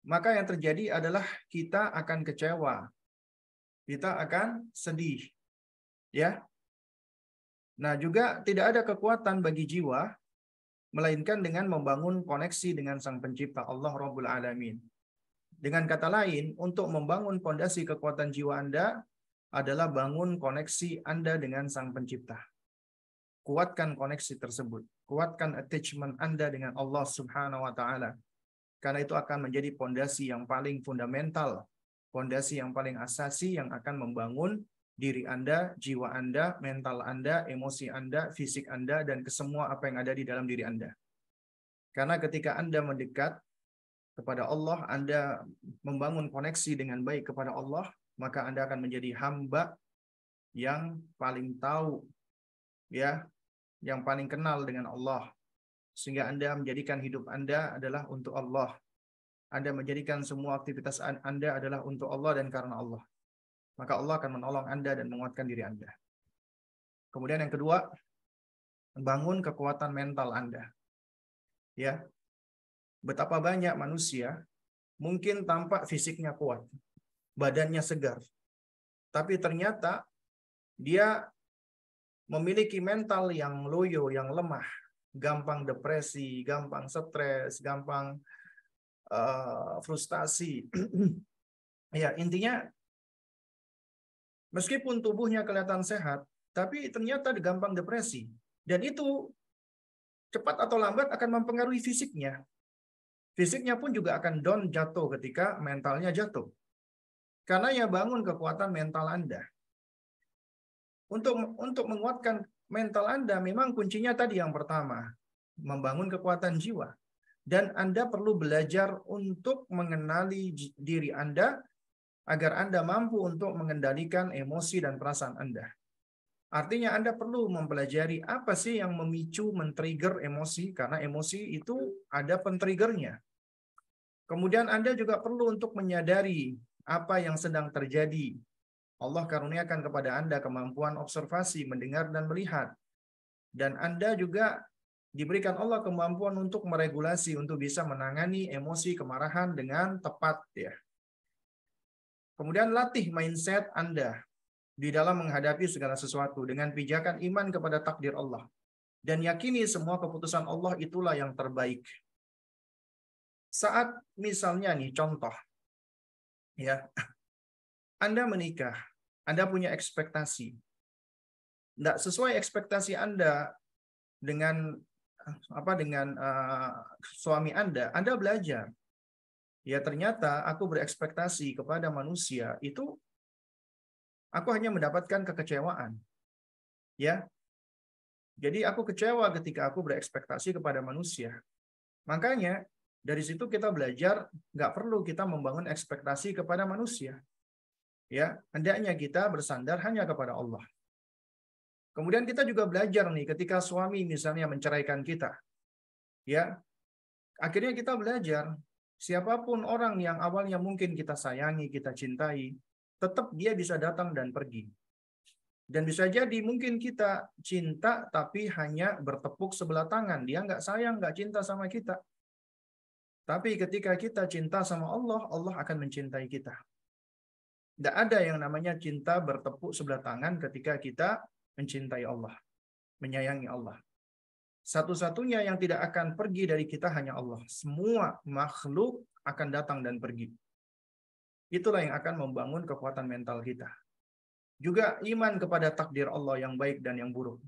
maka yang terjadi adalah kita akan kecewa. Kita akan sedih. Ya. Nah, juga tidak ada kekuatan bagi jiwa melainkan dengan membangun koneksi dengan Sang Pencipta Allah Rabbul Alamin. Dengan kata lain, untuk membangun pondasi kekuatan jiwa Anda adalah bangun koneksi Anda dengan Sang Pencipta. Kuatkan koneksi tersebut. Kuatkan attachment Anda dengan Allah Subhanahu wa taala. Karena itu akan menjadi pondasi yang paling fundamental, pondasi yang paling asasi yang akan membangun diri Anda, jiwa Anda, mental Anda, emosi Anda, fisik Anda, dan kesemua apa yang ada di dalam diri Anda. Karena ketika Anda mendekat kepada Allah, Anda membangun koneksi dengan baik kepada Allah, maka Anda akan menjadi hamba yang paling tahu, ya, yang paling kenal dengan Allah. Sehingga Anda menjadikan hidup Anda adalah untuk Allah. Anda menjadikan semua aktivitas Anda adalah untuk Allah dan karena Allah. Maka Allah akan menolong Anda dan menguatkan diri Anda. Kemudian yang kedua, bangun kekuatan mental Anda. Ya, betapa banyak manusia mungkin tampak fisiknya kuat, badannya segar, tapi ternyata dia memiliki mental yang loyo, yang lemah, gampang depresi, gampang stres, gampang frustasi. Ya, intinya meskipun tubuhnya kelihatan sehat, tapi ternyata gampang depresi. Dan itu cepat atau lambat akan mempengaruhi fisiknya. Fisiknya pun juga akan down, jatuh ketika mentalnya jatuh. Karena ya bangun kekuatan mental Anda. Untuk menguatkan mental Anda, memang kuncinya tadi yang pertama, membangun kekuatan jiwa. Dan Anda perlu belajar untuk mengenali diri Anda agar Anda mampu untuk mengendalikan emosi dan perasaan Anda. Artinya Anda perlu mempelajari apa sih yang memicu, men-trigger emosi, karena emosi itu ada pen-triggernya. Kemudian Anda juga perlu untuk menyadari apa yang sedang terjadi. Allah karuniakan kepada Anda kemampuan observasi, mendengar dan melihat. Dan Anda juga diberikan Allah kemampuan untuk meregulasi, untuk bisa menangani emosi kemarahan dengan tepat, ya. Kemudian latih mindset Anda di dalam menghadapi segala sesuatu dengan pijakan iman kepada takdir Allah. Dan yakini semua keputusan Allah itulah yang terbaik. Saat misalnya nih contoh, ya, Anda menikah, Anda punya ekspektasi. Tidak sesuai ekspektasi Anda dengan suami Anda belajar. Ya ternyata aku berekspektasi kepada manusia itu aku hanya mendapatkan kekecewaan. Ya. Jadi aku kecewa ketika aku berekspektasi kepada manusia. Makanya dari situ kita belajar nggak perlu kita membangun ekspektasi kepada manusia. Ya, hendaknya kita bersandar hanya kepada Allah. Kemudian kita juga belajar nih ketika suami misalnya menceraikan kita. Ya, akhirnya kita belajar siapapun orang yang awalnya mungkin kita sayangi, kita cintai, tetap dia bisa datang dan pergi. Dan bisa jadi mungkin kita cinta tapi hanya bertepuk sebelah tangan. Dia nggak sayang, nggak cinta sama kita. Tapi ketika kita cinta sama Allah, Allah akan mencintai kita. Tidak ada yang namanya cinta bertepuk sebelah tangan ketika kita mencintai Allah, menyayangi Allah. Satu-satunya yang tidak akan pergi dari kita hanya Allah. Semua makhluk akan datang dan pergi. Itulah yang akan membangun kekuatan mental kita. Juga iman kepada takdir Allah yang baik dan yang buruk.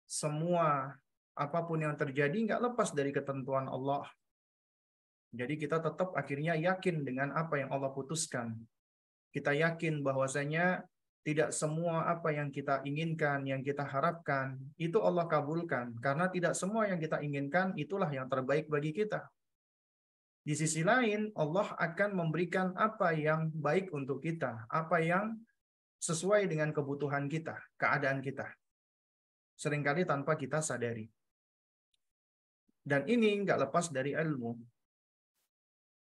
Semua apapun yang terjadi nggak lepas dari ketentuan Allah. Jadi kita tetap akhirnya yakin dengan apa yang Allah putuskan. Kita yakin bahwasanya tidak semua apa yang kita inginkan, yang kita harapkan, itu Allah kabulkan. Karena tidak semua yang kita inginkan itulah yang terbaik bagi kita. Di sisi lain, Allah akan memberikan apa yang baik untuk kita, apa yang sesuai dengan kebutuhan kita, keadaan kita. Seringkali tanpa kita sadari. Dan ini nggak lepas dari ilmu.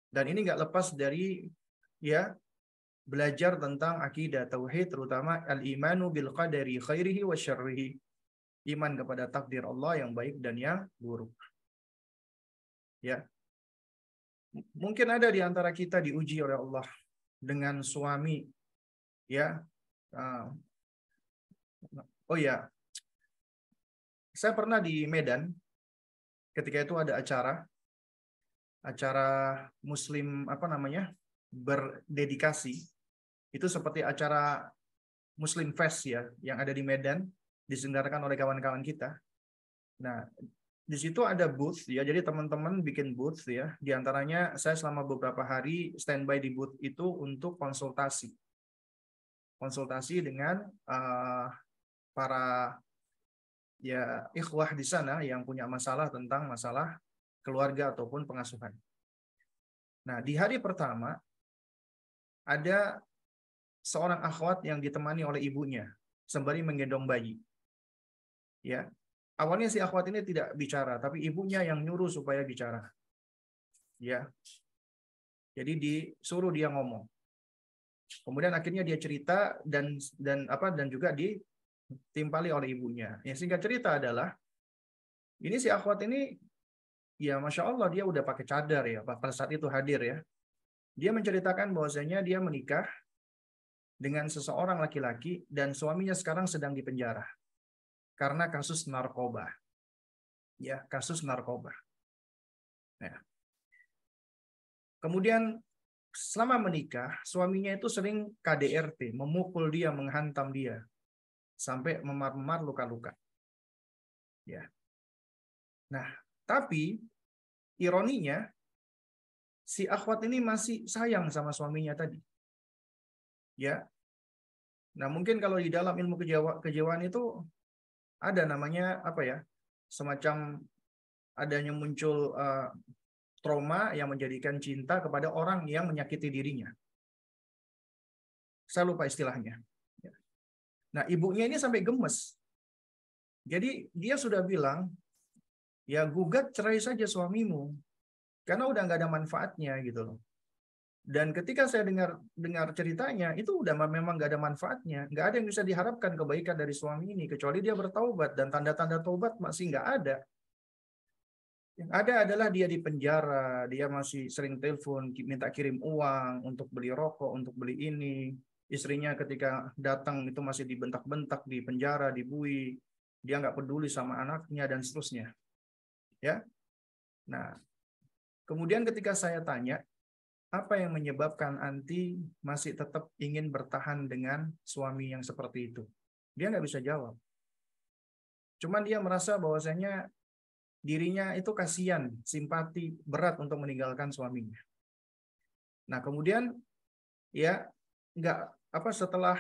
Dan ini nggak lepas dari ya belajar tentang akidah tauhid, terutama al-imanu bil qadari khairihi wa syarrihi. Iman kepada takdir Allah yang baik dan yang buruk. Ya. Mungkin ada di antara kita diuji oleh Allah dengan suami, ya. Oh ya, saya pernah di Medan. Ketika itu ada acara Muslim berdedikasi. Itu seperti acara Muslim Fest ya, yang ada di Medan, diselenggarakan oleh kawan-kawan kita. Nah, di situ ada booth ya, jadi teman-teman bikin booth ya. Di antaranya saya selama beberapa hari standby di booth itu untuk konsultasi dengan para ya ikhwah di sana yang punya masalah tentang masalah keluarga ataupun pengasuhan. Nah, di hari pertama ada seorang akhwat yang ditemani oleh ibunya sembari menggendong bayi. Ya, awalnya si akhwat ini tidak bicara, tapi ibunya yang nyuruh supaya bicara. Ya, jadi disuruh dia ngomong. Kemudian akhirnya dia cerita dan juga ditimpali oleh ibunya. Yang singkat cerita adalah ini si akhwat ini ya masya Allah dia udah pakai cadar ya pada saat itu hadir ya. Dia menceritakan bahwasanya dia menikah dengan seseorang laki-laki dan suaminya sekarang sedang dipenjara karena kasus narkoba. Ya, kasus narkoba. Ya. Kemudian selama menikah, suaminya itu sering KDRT, memukul dia, menghantam dia sampai memar-memar luka-luka. Ya. Nah, tapi ironinya si akhwat ini masih sayang sama suaminya tadi. Ya. Nah, mungkin kalau di dalam ilmu kejiwaan itu ada namanya apa ya? Semacam adanya muncul trauma yang menjadikan cinta kepada orang yang menyakiti dirinya. Saya lupa istilahnya. Nah, ibunya ini sampai gemes. Jadi dia sudah bilang, ya gugat cerai saja suamimu, karena udah nggak ada manfaatnya gitu loh. Dan ketika saya dengar ceritanya, itu udah memang nggak ada manfaatnya, nggak ada yang bisa diharapkan kebaikan dari suami ini kecuali dia bertaubat dan tanda-tanda taubat masih nggak ada. Yang ada adalah dia di penjara, dia masih sering telepon, minta kirim uang untuk beli rokok, untuk beli ini. Istrinya ketika datang itu masih dibentak-bentak, di penjara, dibui. Dia nggak peduli sama anaknya dan seterusnya. Ya. Nah, kemudian ketika saya tanya, apa yang menyebabkan Anti masih tetap ingin bertahan dengan suami yang seperti itu? Dia nggak bisa jawab. Cuman dia merasa bahwasanya dirinya itu kasihan, simpati, berat untuk meninggalkan suaminya. Nah, kemudian ya nggak setelah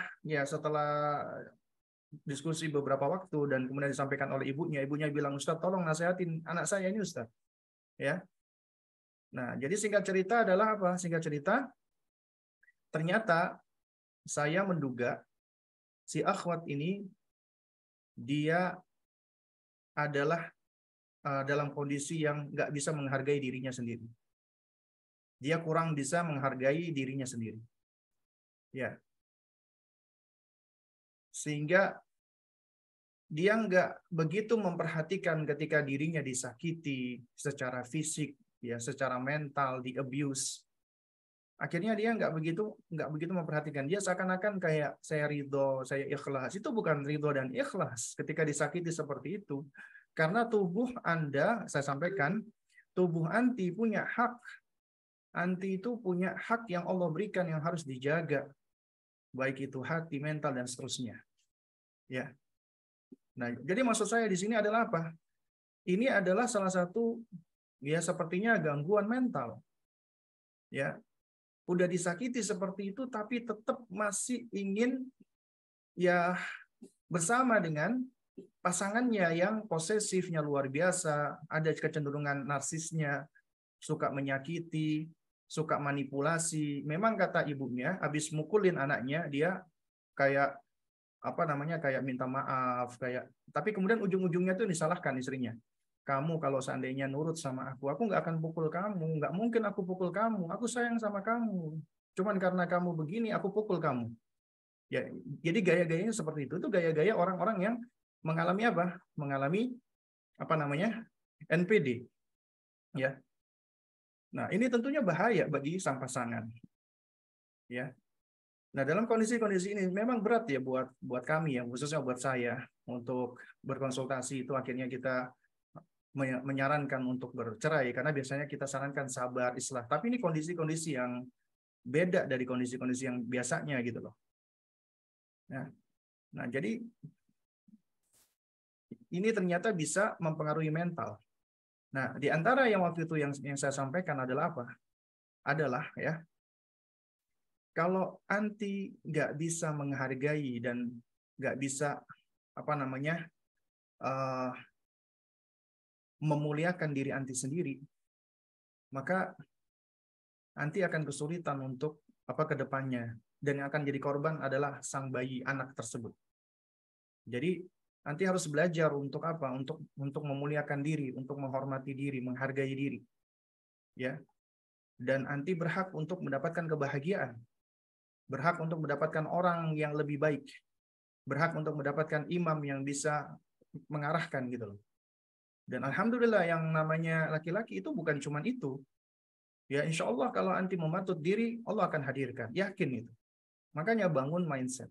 diskusi beberapa waktu dan kemudian disampaikan oleh ibunya bilang, Ustadz tolong nasihatin anak saya ini Ustadz. Ya. Nah, jadi singkat cerita adalah apa? Singkat cerita, ternyata saya menduga si akhwat ini dia adalah dalam kondisi yang nggak bisa menghargai dirinya sendiri. Dia kurang bisa menghargai dirinya sendiri. Ya. Sehingga dia nggak begitu memperhatikan ketika dirinya disakiti secara fisik, ya, secara mental, di abuse. Akhirnya dia nggak begitu memperhatikan. Dia seakan-akan kayak saya ridho, saya ikhlas. Itu bukan ridho dan ikhlas ketika disakiti seperti itu. Karena tubuh Anda, saya sampaikan, tubuh Anti punya hak. Anti itu punya hak yang Allah berikan yang harus dijaga. Baik itu hati, mental, dan seterusnya. Ya. Nah, jadi maksud saya di sini adalah apa? Ini adalah salah satu, ya sepertinya gangguan mental. Ya, udah disakiti seperti itu, tapi tetap masih ingin ya bersama dengan pasangannya yang posesifnya luar biasa, ada kecenderungan narsisnya, suka menyakiti, suka manipulasi. Memang kata ibunya, habis mukulin anaknya, dia kayak kayak minta maaf, tapi kemudian ujung-ujungnya tuh disalahkan istrinya. Kamu kalau seandainya nurut sama aku nggak akan pukul kamu, nggak mungkin aku pukul kamu, aku sayang sama kamu. Cuman karena kamu begini, aku pukul kamu. Ya, jadi gaya-gayanya seperti itu gaya-gaya orang-orang yang mengalami Mengalami NPD. Ya. Nah, ini tentunya bahaya bagi sang pasangan. Ya. Nah, dalam kondisi-kondisi ini memang berat ya buat kami ya, khususnya buat saya untuk berkonsultasi itu akhirnya kita menyarankan untuk bercerai karena biasanya kita sarankan sabar, islah. Tapi ini kondisi-kondisi yang beda dari kondisi-kondisi yang biasanya gitu loh. Nah, jadi ini ternyata bisa mempengaruhi mental. Nah, di antara yang waktu itu yang saya sampaikan adalah apa? Adalah ya, kalau Anti nggak bisa menghargai dan nggak bisa memuliakan diri Anti sendiri, maka nanti akan kesulitan untuk ke depannya, dan yang akan jadi korban adalah sang bayi, anak tersebut. Jadi nanti harus belajar untuk apa? Untuk memuliakan diri, untuk menghormati diri, menghargai diri. Ya. Dan nanti berhak untuk mendapatkan kebahagiaan. Berhak untuk mendapatkan orang yang lebih baik. Berhak untuk mendapatkan imam yang bisa mengarahkan gitu loh. Dan alhamdulillah yang namanya laki-laki itu bukan cuma itu. Ya insya Allah kalau anti mematut diri, Allah akan hadirkan. Yakin itu. Makanya bangun mindset.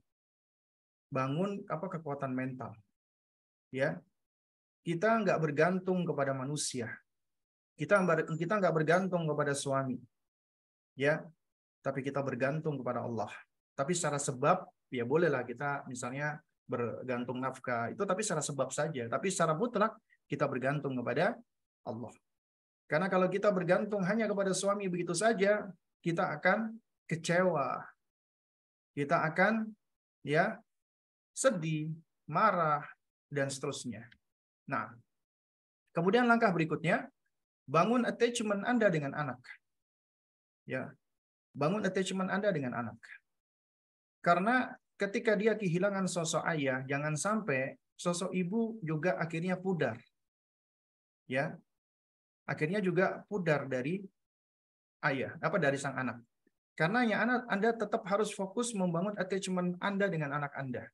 Bangun kekuatan mental. Ya, kita nggak bergantung kepada manusia. Kita nggak bergantung kepada suami. Ya, tapi kita bergantung kepada Allah. Tapi secara sebab, ya bolehlah kita misalnya bergantung nafkah. Itu tapi secara sebab saja. Tapi secara mutlak, kita bergantung kepada Allah. Karena kalau kita bergantung hanya kepada suami begitu saja, kita akan kecewa. Kita akan ya sedih, marah, dan seterusnya. Nah, kemudian langkah berikutnya, bangun attachment Anda dengan anak. Ya, bangun attachment Anda dengan anak. Karena ketika dia kehilangan sosok ayah, jangan sampai sosok ibu juga akhirnya pudar. Ya, akhirnya juga pudar dari ayah, dari sang anak. Karena ya Anda tetap harus fokus membangun attachment Anda dengan anak Anda.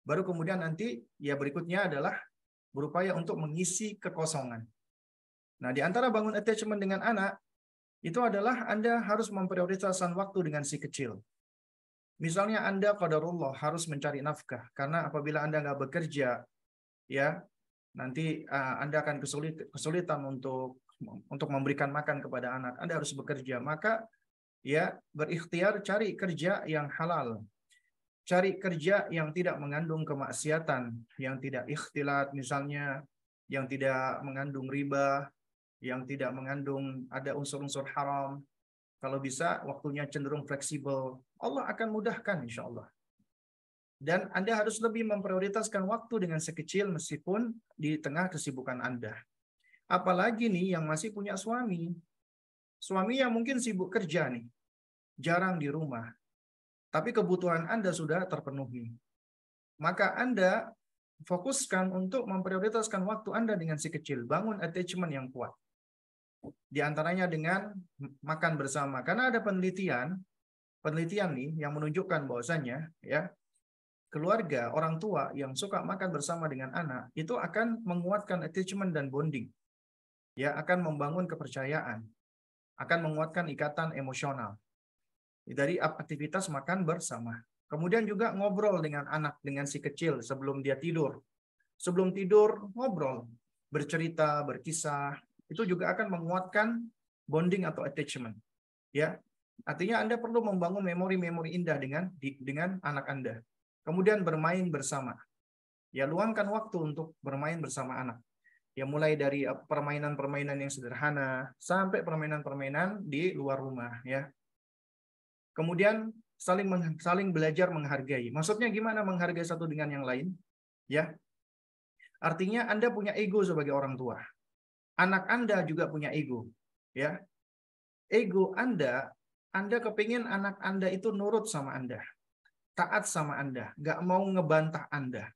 Baru kemudian nanti ya berikutnya adalah berupaya untuk mengisi kekosongan. Nah, di antara bangun attachment dengan anak, itu adalah Anda harus memprioritaskan waktu dengan si kecil. Misalnya Anda qadarullah harus mencari nafkah, karena apabila Anda nggak bekerja, ya nanti Anda akan kesulitan untuk memberikan makan kepada anak. Anda harus bekerja, maka ya berikhtiar cari kerja yang halal. Cari kerja yang tidak mengandung kemaksiatan, yang tidak ikhtilat misalnya, yang tidak mengandung riba, yang tidak mengandung ada unsur-unsur haram. Kalau bisa waktunya cenderung fleksibel, Allah akan mudahkan insya Allah. Dan Anda harus lebih memprioritaskan waktu dengan sekecil meskipun di tengah kesibukan Anda. Apalagi nih yang masih punya suami. Suami yang mungkin sibuk kerja nih, jarang di rumah. Tapi kebutuhan Anda sudah terpenuhi. Maka Anda fokuskan untuk memprioritaskan waktu Anda dengan si kecil. Bangun attachment yang kuat. Di antaranya dengan makan bersama. Karena ada penelitian nih yang menunjukkan bahwasannya ya keluarga, orang tua yang suka makan bersama dengan anak itu akan menguatkan attachment dan bonding. Ya, akan membangun kepercayaan. Akan menguatkan ikatan emosional dari aktivitas makan bersama. Kemudian juga ngobrol dengan anak, dengan si kecil sebelum dia tidur. Sebelum tidur ngobrol, bercerita, berkisah, itu juga akan menguatkan bonding atau attachment. Ya, artinya Anda perlu membangun memori-memori indah dengan anak Anda. Kemudian bermain bersama. Ya, luangkan waktu untuk bermain bersama anak. Ya, mulai dari permainan-permainan yang sederhana sampai permainan-permainan di luar rumah. Ya. Kemudian saling belajar menghargai. Maksudnya gimana menghargai satu dengan yang lain? Ya, artinya Anda punya ego sebagai orang tua. Anak Anda juga punya ego. Ya, ego Anda kepingin anak Anda itu nurut sama Anda, taat sama Anda, nggak mau ngebantah Anda.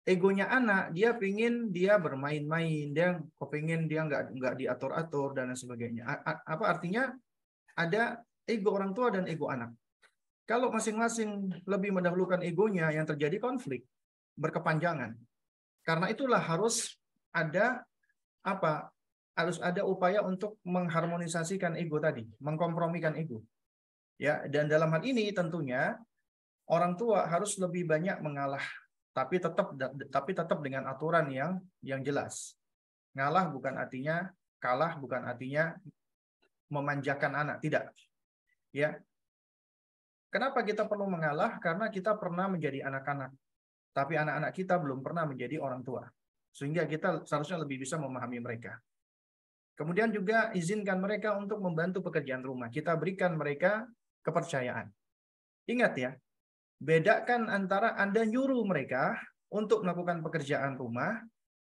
Egonya anak, dia pingin dia bermain-main, dia kepingin dia nggak diatur-atur dan sebagainya. Apa artinya? Ada ego orang tua dan ego anak. Kalau masing-masing lebih mendahulukan egonya, yang terjadi konflik berkepanjangan. Karena itulah harus ada harus ada upaya untuk mengharmonisasikan ego tadi, mengkompromikan ego. Ya, dan dalam hal ini tentunya orang tua harus lebih banyak mengalah, tapi tetap dengan aturan yang jelas. Ngalah bukan artinya kalah, bukan artinya memanjakan anak, tidak. Ya. Kenapa kita perlu mengalah? Karena kita pernah menjadi anak-anak, tapi anak-anak kita belum pernah menjadi orang tua. Sehingga kita seharusnya lebih bisa memahami mereka. Kemudian juga izinkan mereka untuk membantu pekerjaan rumah. Kita berikan mereka kepercayaan. Ingat ya, bedakan antara Anda nyuruh mereka untuk melakukan pekerjaan rumah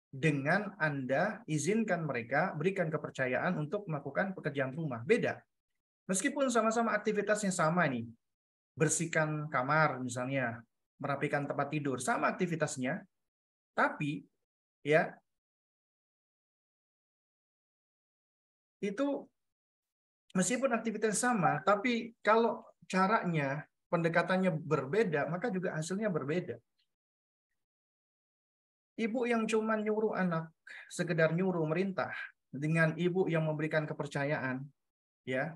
dengan Anda izinkan mereka, berikan kepercayaan untuk melakukan pekerjaan rumah. Beda. Meskipun sama-sama aktivitasnya sama nih, bersihkan kamar misalnya, merapikan tempat tidur, sama aktivitasnya, tapi ya itu meskipun aktivitas sama, tapi kalau caranya, pendekatannya berbeda, maka juga hasilnya berbeda. Ibu yang cuma nyuruh anak, sekedar nyuruh merintah, dengan ibu yang memberikan kepercayaan, ya.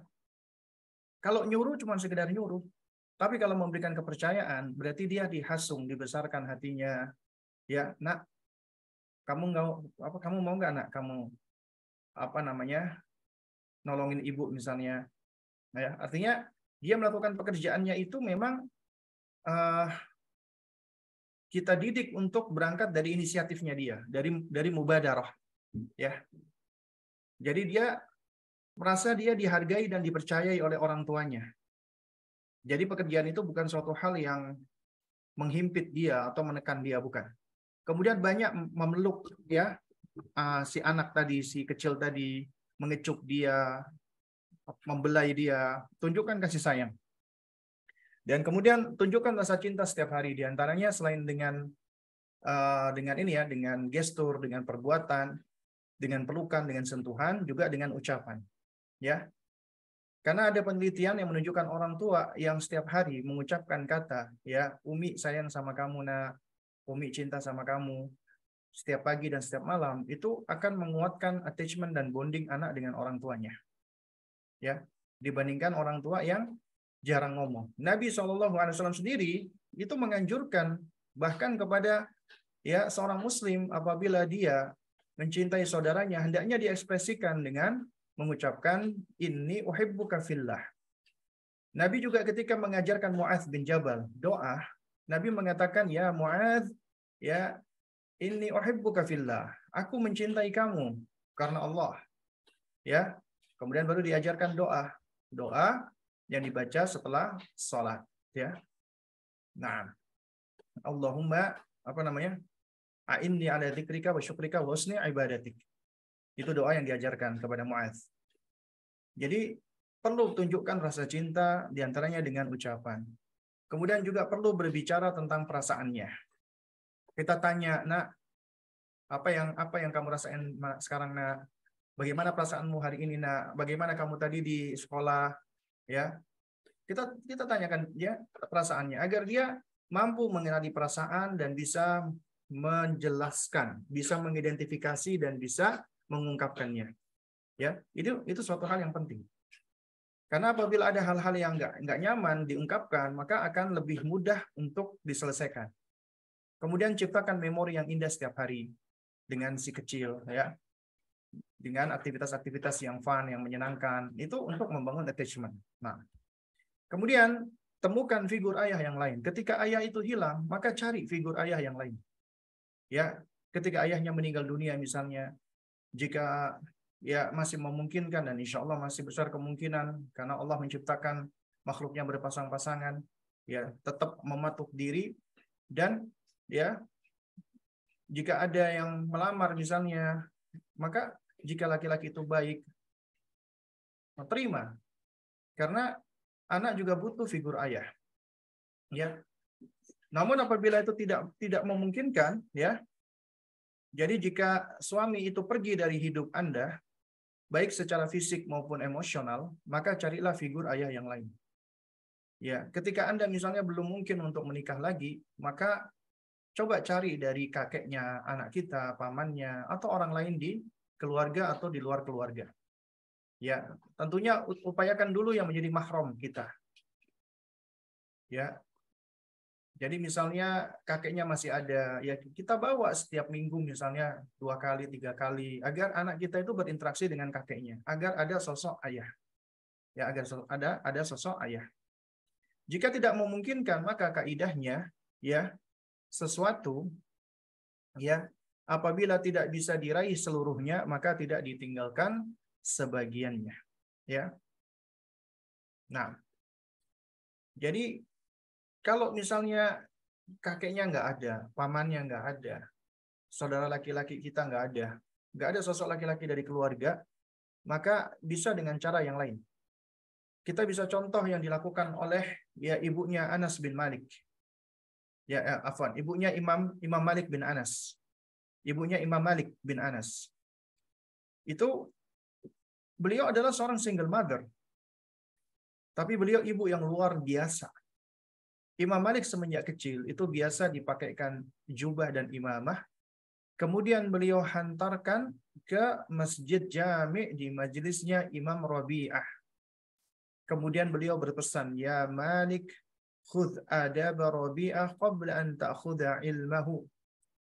Kalau nyuruh cuma sekedar nyuruh, tapi kalau memberikan kepercayaan, berarti dia dihasung, dibesarkan hatinya. Ya, nak, kamu mau nggak nak, kamu apa namanya, nolongin ibu misalnya. Nah, ya, artinya dia melakukan pekerjaannya itu memang uh, kita didik untuk berangkat dari inisiatifnya dia, dari mubadarah, ya. Jadi dia merasa dia dihargai dan dipercayai oleh orang tuanya. Jadi pekerjaan itu bukan suatu hal yang menghimpit dia atau menekan dia, bukan. Kemudian banyak memeluk ya si anak tadi, si kecil tadi, mengecup dia, membelai dia, tunjukkan kasih sayang. Dan kemudian tunjukkan rasa cinta setiap hari, di antaranya selain dengan ini ya, dengan gestur, dengan perbuatan, dengan pelukan, dengan sentuhan, juga dengan ucapan. Ya, karena ada penelitian yang menunjukkan orang tua yang setiap hari mengucapkan kata, ya, Umi sayang sama kamu nak, Umi cinta sama kamu, setiap pagi dan setiap malam, itu akan menguatkan attachment dan bonding anak dengan orang tuanya. Ya, dibandingkan orang tua yang jarang ngomong. Nabi SAW sendiri itu menganjurkan bahkan kepada ya seorang muslim apabila dia mencintai saudaranya, hendaknya diekspresikan dengan mengucapkan inni uhibbuka fillah. Nabi juga ketika mengajarkan Mu'adz bin Jabal doa, Nabi mengatakan, ya Mu'adz, ya inni uhibbuka fillah. Aku mencintai kamu karena Allah. Ya. Kemudian baru diajarkan doa. Doa yang dibaca setelah sholat, ya. Nah, Allahumma apa namanya? A'inni ala dzikrika wa syukrika wa husni ibadatik. Itu doa yang diajarkan kepada Mu'adz. Jadi perlu tunjukkan rasa cinta diantaranya dengan ucapan. Kemudian juga perlu berbicara tentang perasaannya. Kita tanya, nak, apa yang kamu rasain sekarang, nak? Bagaimana perasaanmu hari ini, nak? Bagaimana kamu tadi di sekolah? Ya, kita tanyakan dia perasaannya agar dia mampu mengenali perasaan dan bisa menjelaskan, bisa mengidentifikasi dan bisa mengungkapkannya. Ya, itu suatu hal yang penting. Karena apabila ada hal-hal yang nggak nyaman diungkapkan, maka akan lebih mudah untuk diselesaikan. Kemudian ciptakan memori yang indah setiap hari dengan si kecil, ya, dengan aktivitas-aktivitas yang fun, yang menyenangkan, itu untuk membangun attachment. Nah, kemudian temukan figur ayah yang lain. Ketika ayah itu hilang, maka cari figur ayah yang lain. Ya, ketika ayahnya meninggal dunia misalnya, jika ya masih memungkinkan dan insya Allah masih besar kemungkinan karena Allah menciptakan makhluknya berpasang-pasangan, ya tetap mematuk diri dan ya jika ada yang melamar misalnya, maka jika laki-laki itu baik, terima karena anak juga butuh figur ayah, ya. Namun apabila itu tidak memungkinkan, ya, jadi jika suami itu pergi dari hidup Anda, baik secara fisik maupun emosional, maka carilah figur ayah yang lain. Ya, ketika Anda misalnya belum mungkin untuk menikah lagi, maka coba cari dari kakeknya anak kita, pamannya, atau orang lain di keluarga atau di luar keluarga. Ya, tentunya upayakan dulu yang menjadi mahram kita. Ya, jadi misalnya kakeknya masih ada, ya kita bawa setiap minggu misalnya 2 kali, 3 kali, agar anak kita itu berinteraksi dengan kakeknya, agar ada sosok ayah. Ya, agar ada sosok ayah. Jika tidak memungkinkan, maka kaidahnya, ya, sesuatu, ya, apabila tidak bisa diraih seluruhnya, maka tidak ditinggalkan sebagiannya. Ya. Nah, jadi kalau misalnya kakeknya nggak ada, pamannya nggak ada, saudara laki-laki kita nggak ada sosok laki-laki dari keluarga, maka bisa dengan cara yang lain. Kita bisa contoh yang dilakukan oleh ya ibunya Anas bin Malik. Ya, afwan, ibunya Imam Malik bin Anas. Ibunya Imam Malik bin Anas. Itu beliau adalah seorang single mother. Tapi beliau ibu yang luar biasa. Imam Malik semenjak kecil itu biasa dipakaikan jubah dan imamah. Kemudian beliau hantarkan ke Masjid Jami' di majelisnya Imam Rabi'ah. Kemudian beliau berpesan, "Ya Malik, khudh adab Rabi'ah qabla an ta'khudha ilmahu."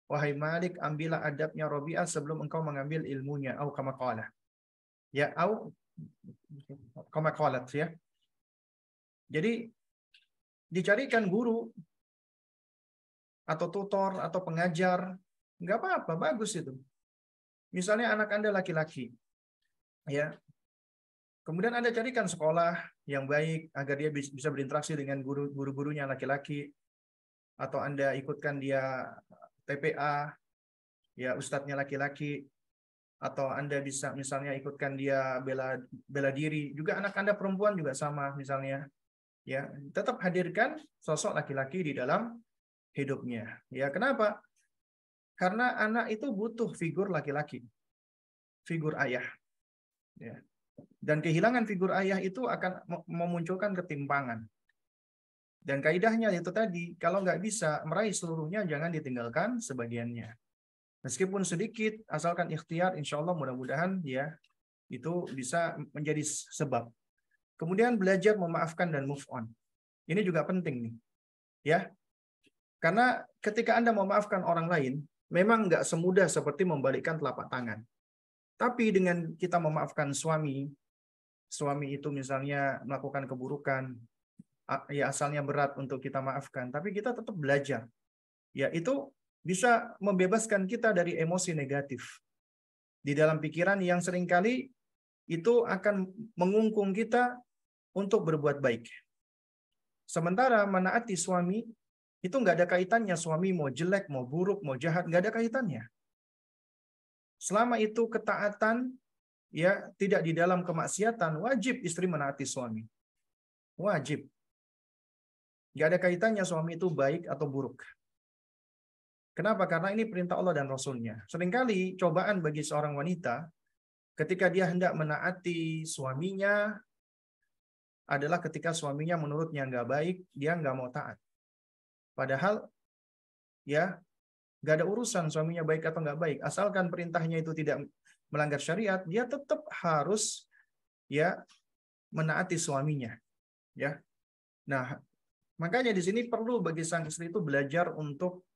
Wahai Malik, ambillah adabnya Rabi'ah sebelum engkau mengambil ilmunya. Au kama qala. Ya, au kama qalat ya. Jadi dicarikan guru atau tutor atau pengajar, nggak apa-apa, bagus itu. Misalnya anak Anda laki-laki, ya. Kemudian Anda carikan sekolah yang baik agar dia bisa berinteraksi dengan guru-gurunya laki-laki, atau Anda ikutkan dia TPA, ya ustadznya laki-laki, atau Anda bisa misalnya ikutkan dia bela diri. Juga anak Anda perempuan juga sama misalnya. Ya, tetap hadirkan sosok laki-laki di dalam hidupnya. Ya, kenapa? Karena anak itu butuh figur laki-laki, figur ayah. Ya. Dan kehilangan figur ayah itu akan memunculkan ketimpangan. Dan kaidahnya itu tadi, kalau nggak bisa meraih seluruhnya, jangan ditinggalkan sebagiannya. Meskipun sedikit, asalkan ikhtiar, insya Allah mudah-mudahan ya itu bisa menjadi sebab. Kemudian belajar memaafkan dan move on. Ini juga penting nih, ya. Karena ketika Anda memaafkan orang lain, memang nggak semudah seperti membalikkan telapak tangan. Tapi dengan kita memaafkan suami itu misalnya melakukan keburukan, ya asalnya berat untuk kita maafkan, tapi kita tetap belajar. Ya, itu bisa membebaskan kita dari emosi negatif di dalam pikiran yang seringkali itu akan mengungkung kita untuk berbuat baik. Sementara menaati suami itu nggak ada kaitannya suami mau jelek, mau buruk, mau jahat, nggak ada kaitannya. Selama itu ketaatan ya tidak di dalam kemaksiatan, wajib istri menaati suami. Wajib. Nggak ada kaitannya suami itu baik atau buruk. Kenapa? Karena ini perintah Allah dan Rasulnya. Seringkali cobaan bagi seorang wanita ketika dia hendak menaati suaminya adalah ketika suaminya menurutnya nggak baik, dia nggak mau taat. Padahal ya nggak ada urusan suaminya baik atau nggak baik. Asalkan perintahnya itu tidak melanggar syariat, dia tetap harus ya menaati suaminya. Ya. Nah, makanya di sini perlu bagi sang istri itu belajar untuk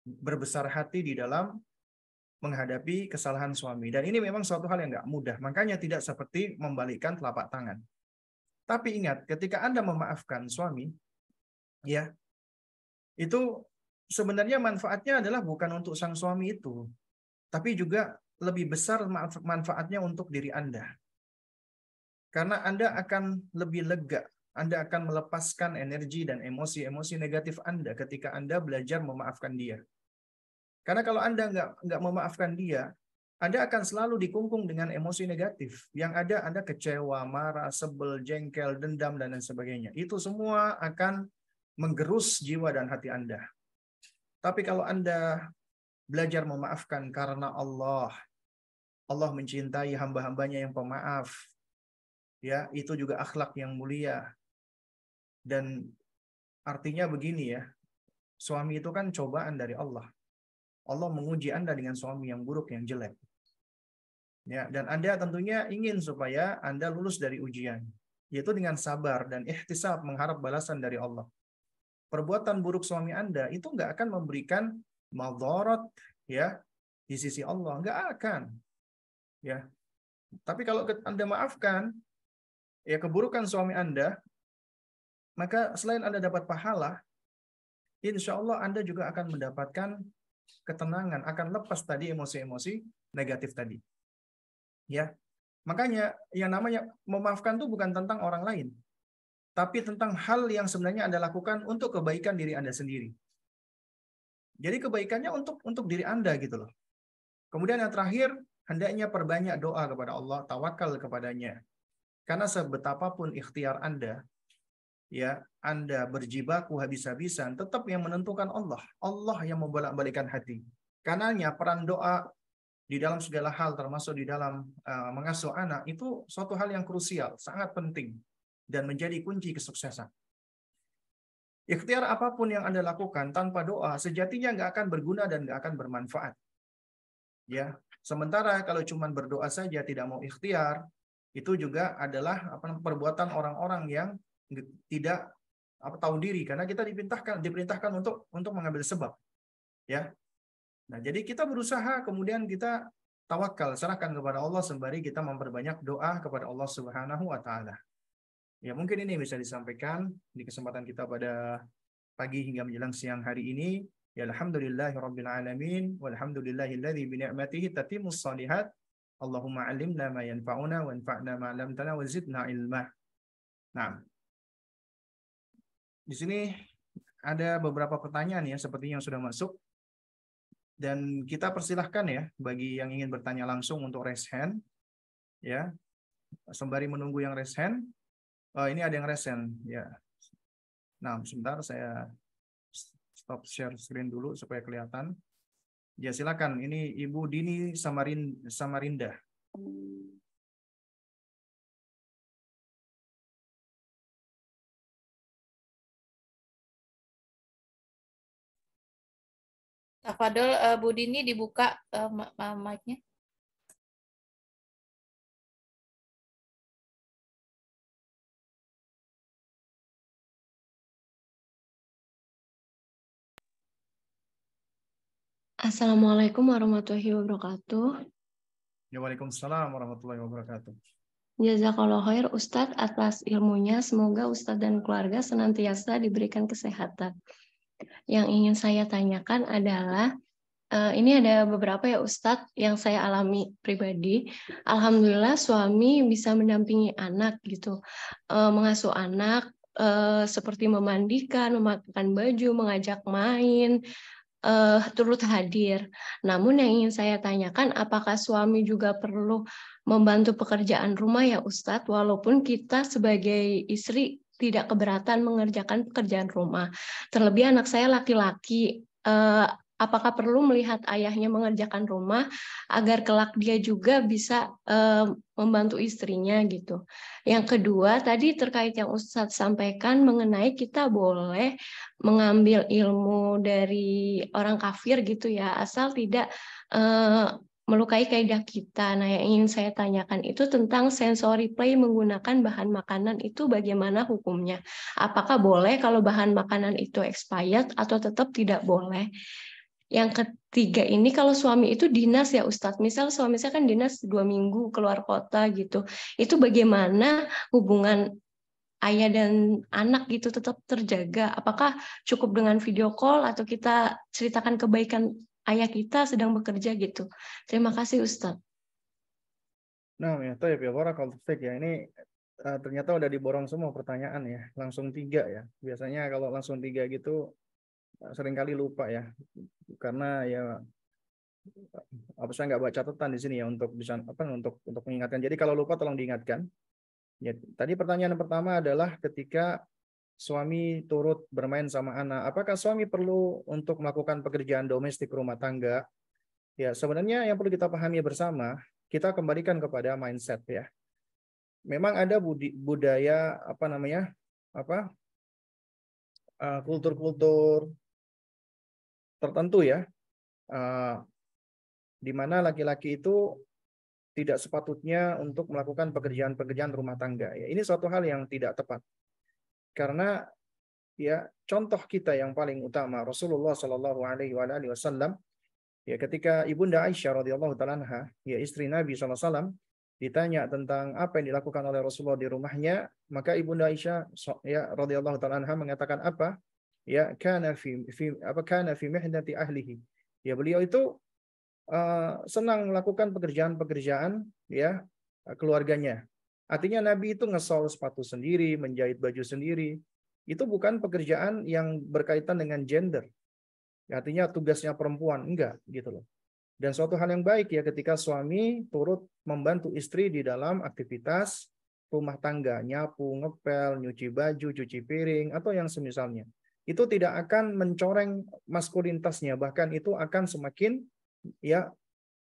berbesar hati di dalam menghadapi kesalahan suami. Dan ini memang suatu hal yang nggak mudah. Makanya tidak seperti membalikkan telapak tangan. Tapi ingat, ketika Anda memaafkan suami, ya, itu sebenarnya manfaatnya adalah bukan untuk sang suami itu, tapi juga lebih besar manfaatnya untuk diri Anda. Karena Anda akan lebih lega, Anda akan melepaskan energi dan emosi-emosi negatif Anda ketika Anda belajar memaafkan dia. Karena kalau Anda nggak memaafkan dia, Anda akan selalu dikungkung dengan emosi negatif. Yang ada Anda kecewa, marah, sebel, jengkel, dendam, dan lain sebagainya. Itu semua akan menggerus jiwa dan hati Anda. Tapi kalau Anda belajar memaafkan karena Allah mencintai hamba-hambanya yang pemaaf, ya itu juga akhlak yang mulia. Dan artinya begini ya, suami itu kan cobaan dari Allah. Allah menguji Anda dengan suami yang buruk, yang jelek. Ya, dan Anda tentunya ingin supaya Anda lulus dari ujian, yaitu dengan sabar dan ihtisab mengharap balasan dari Allah. Perbuatan buruk suami Anda itu nggak akan memberikan madarat ya di sisi Allah, nggak akan. Ya. Tapi kalau Anda maafkan ya keburukan suami Anda, maka selain Anda dapat pahala, insya Allah Anda juga akan mendapatkan ketenangan, akan lepas tadi emosi-emosi negatif tadi. Ya. Makanya yang namanya memaafkan itu bukan tentang orang lain, tapi tentang hal yang sebenarnya Anda lakukan untuk kebaikan diri Anda sendiri. Jadi kebaikannya untuk diri Anda gitu loh. Kemudian yang terakhir, hendaknya perbanyak doa kepada Allah, tawakal kepadanya. Karena sebetapapun ikhtiar Anda, ya, Anda berjibaku habis-habisan, tetap yang menentukan Allah. Allah yang membolak-balikkan hati. Karenanya peran doa di dalam segala hal, termasuk di dalam mengasuh anak, itu suatu hal yang krusial, sangat penting, dan menjadi kunci kesuksesan. Ikhtiar apapun yang Anda lakukan tanpa doa, sejatinya nggak akan berguna dan nggak akan bermanfaat. Ya, sementara kalau cuma berdoa saja tidak mau ikhtiar, itu juga adalah perbuatan orang-orang yang tidak tahu diri, karena kita diperintahkan untuk mengambil sebab. Ya, nah jadi kita berusaha, kemudian kita tawakal, serahkan kepada Allah sembari kita memperbanyak doa kepada Allah Subhanahu wa taala. Ya, mungkin ini bisa disampaikan di kesempatan kita pada pagi hingga menjelang siang hari ini. Ya, alhamdulillahirabbil alamin walhamdulillahilladzi bi ni'matihi tatimmus shalihat. Allahumma 'allimna ma yanfa'una wanfa'na ma 'allamtana wa zidna ilma. Nah, di sini ada beberapa pertanyaan ya sepertinya yang sudah masuk, dan kita persilahkan ya bagi yang ingin bertanya langsung untuk raise hand ya. Sembari menunggu yang raise hand, ini ada yang raise hand ya. Nah, sebentar saya stop share screen dulu supaya kelihatan. Ya, silakan. Ini Ibu Dini Samarinda. Tafadol, Bu Dini dibuka mic-nya. Assalamualaikum warahmatullahi wabarakatuh. Waalaikumsalam warahmatullahi wabarakatuh. Jazakallah khair Ustadz atas ilmunya. Semoga Ustadz dan keluarga senantiasa diberikan kesehatan. Yang ingin saya tanyakan adalah, ini ada beberapa ya Ustadz yang saya alami pribadi. Alhamdulillah suami bisa mendampingi anak gitu, mengasuh anak, seperti memandikan, memakai baju, mengajak main, turut hadir. Namun yang ingin saya tanyakan, apakah suami juga perlu membantu pekerjaan rumah ya Ustadz, walaupun kita sebagai istri tidak keberatan mengerjakan pekerjaan rumah. Terlebih anak saya laki-laki, apakah perlu melihat ayahnya mengerjakan rumah agar kelak dia juga bisa membantu istrinya gitu. Yang kedua, tadi terkait yang Ustadz sampaikan mengenai kita boleh mengambil ilmu dari orang kafir gitu ya, asal tidak melukai kaidah kita. Nah, yang ingin saya tanyakan itu tentang sensory play menggunakan bahan makanan itu bagaimana hukumnya? Apakah boleh kalau bahan makanan itu expired atau tetap tidak boleh? Yang ketiga ini kalau suami itu dinas ya Ustadz, misal suami saya kan dinas 2 minggu keluar kota gitu, itu bagaimana hubungan ayah dan anak gitu tetap terjaga? Apakah cukup dengan video call atau kita ceritakan kebaikan ayah kita sedang bekerja gitu? Terima kasih Ustadz. Nah, ya, tayyib ya, barakallahu fiik ya. Ini ternyata udah diborong semua pertanyaan ya. Langsung 3 ya. Biasanya kalau langsung 3 gitu seringkali lupa ya. Karena ya saya nggak baca catatan di sini ya untuk bisa untuk mengingatkan. Jadi kalau lupa tolong diingatkan. Ya, tadi pertanyaan pertama adalah ketika suami turut bermain sama anak, apakah suami perlu untuk melakukan pekerjaan domestik rumah tangga? Ya, sebenarnya yang perlu kita pahami bersama, kita kembalikan kepada mindset ya. Memang ada budaya kultur-kultur tertentu ya, di mana laki-laki itu tidak sepatutnya untuk melakukan pekerjaan-pekerjaan rumah tangga. Ya, ini suatu hal yang tidak tepat. Karena ya contoh kita yang paling utama Rasulullah Shallallahu Alaihi Wasallam, ya ketika ibunda Aisyah radhiyallahu taala anha, ya istri Nabi SAW, ditanya tentang apa yang dilakukan oleh Rasulullah di rumahnya, maka ibunda Aisyah ya radhiyallahu taala anha mengatakan apa? Ya kana fi mihnati ahlihi. Ya beliau itu senang melakukan pekerjaan-pekerjaan ya keluarganya. Artinya Nabi itu ngesol sepatu sendiri, menjahit baju sendiri. Itu bukan pekerjaan yang berkaitan dengan gender. Artinya tugasnya perempuan, enggak gitu loh. Dan suatu hal yang baik ya ketika suami turut membantu istri di dalam aktivitas rumah tangga, nyapu, ngepel, nyuci baju, cuci piring, atau yang semisalnya. Itu tidak akan mencoreng maskulinitasnya, bahkan itu akan semakin ya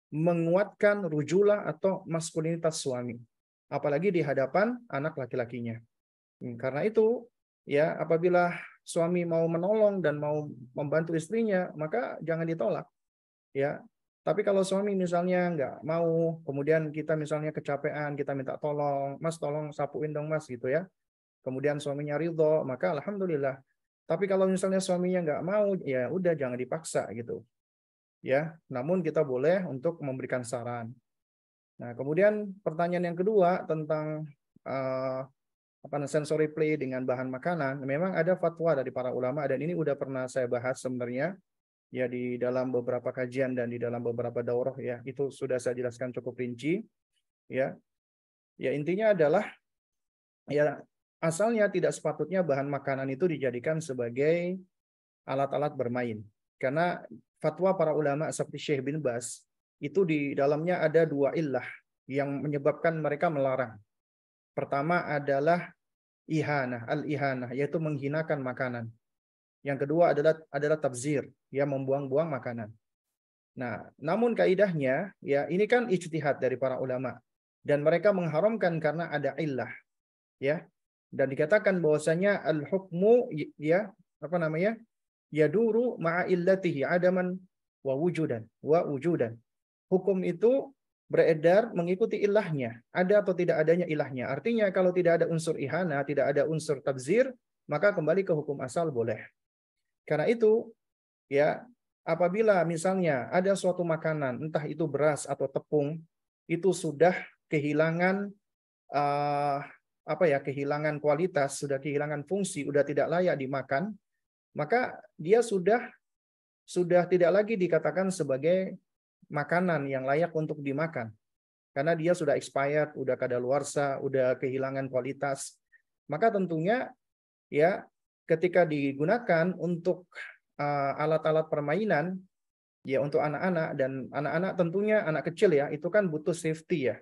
menguatkan rujulah atau maskulinitas suami. Apalagi di hadapan anak laki-lakinya. Karena itu ya apabila suami mau menolong dan mau membantu istrinya, maka jangan ditolak. Ya, tapi kalau suami misalnya nggak mau, kemudian kita misalnya kecapean, kita minta tolong, Mas tolong sapuin dong Mas gitu ya. Kemudian suaminya ridho, maka alhamdulillah. Tapi kalau misalnya suaminya nggak mau, ya udah jangan dipaksa gitu. Ya, namun kita boleh untuk memberikan saran. Nah, kemudian pertanyaan yang kedua tentang sensory play dengan bahan makanan, memang ada fatwa dari para ulama dan ini udah pernah saya bahas sebenarnya ya di dalam beberapa kajian dan di dalam beberapa daurah ya, itu sudah saya jelaskan cukup rinci ya. Ya intinya adalah ya asalnya tidak sepatutnya bahan makanan itu dijadikan sebagai alat-alat bermain. Karena fatwa para ulama seperti Syekh bin Baz itu di dalamnya ada dua illah yang menyebabkan mereka melarang. Pertama adalah ihanah, al-ihanah, yaitu menghinakan makanan. Yang kedua adalah tabzir, ya membuang-buang makanan. Nah, namun kaidahnya ya ini kan ijtihad dari para ulama dan mereka mengharamkan karena ada illah, ya. Dan dikatakan bahwasanya al-hukmu ya apa namanya? Yaduru ma'a illatihi adaman wa wujudan. Hukum itu beredar mengikuti ilahnya, ada atau tidak adanya ilahnya. Artinya kalau tidak ada unsur ihana, tidak ada unsur tabzir, maka kembali ke hukum asal boleh. Karena itu, ya, apabila misalnya ada suatu makanan, entah itu beras atau tepung, itu sudah kehilangan kehilangan kualitas, sudah kehilangan fungsi, sudah tidak layak dimakan, maka dia sudah tidak lagi dikatakan sebagai makanan yang layak untuk dimakan. Karena dia sudah expired, udah kadaluarsa, udah kehilangan kualitas. Maka tentunya ya ketika digunakan untuk alat-alat permainan ya untuk anak-anak, dan anak-anak tentunya anak kecil ya, itu kan butuh safety ya.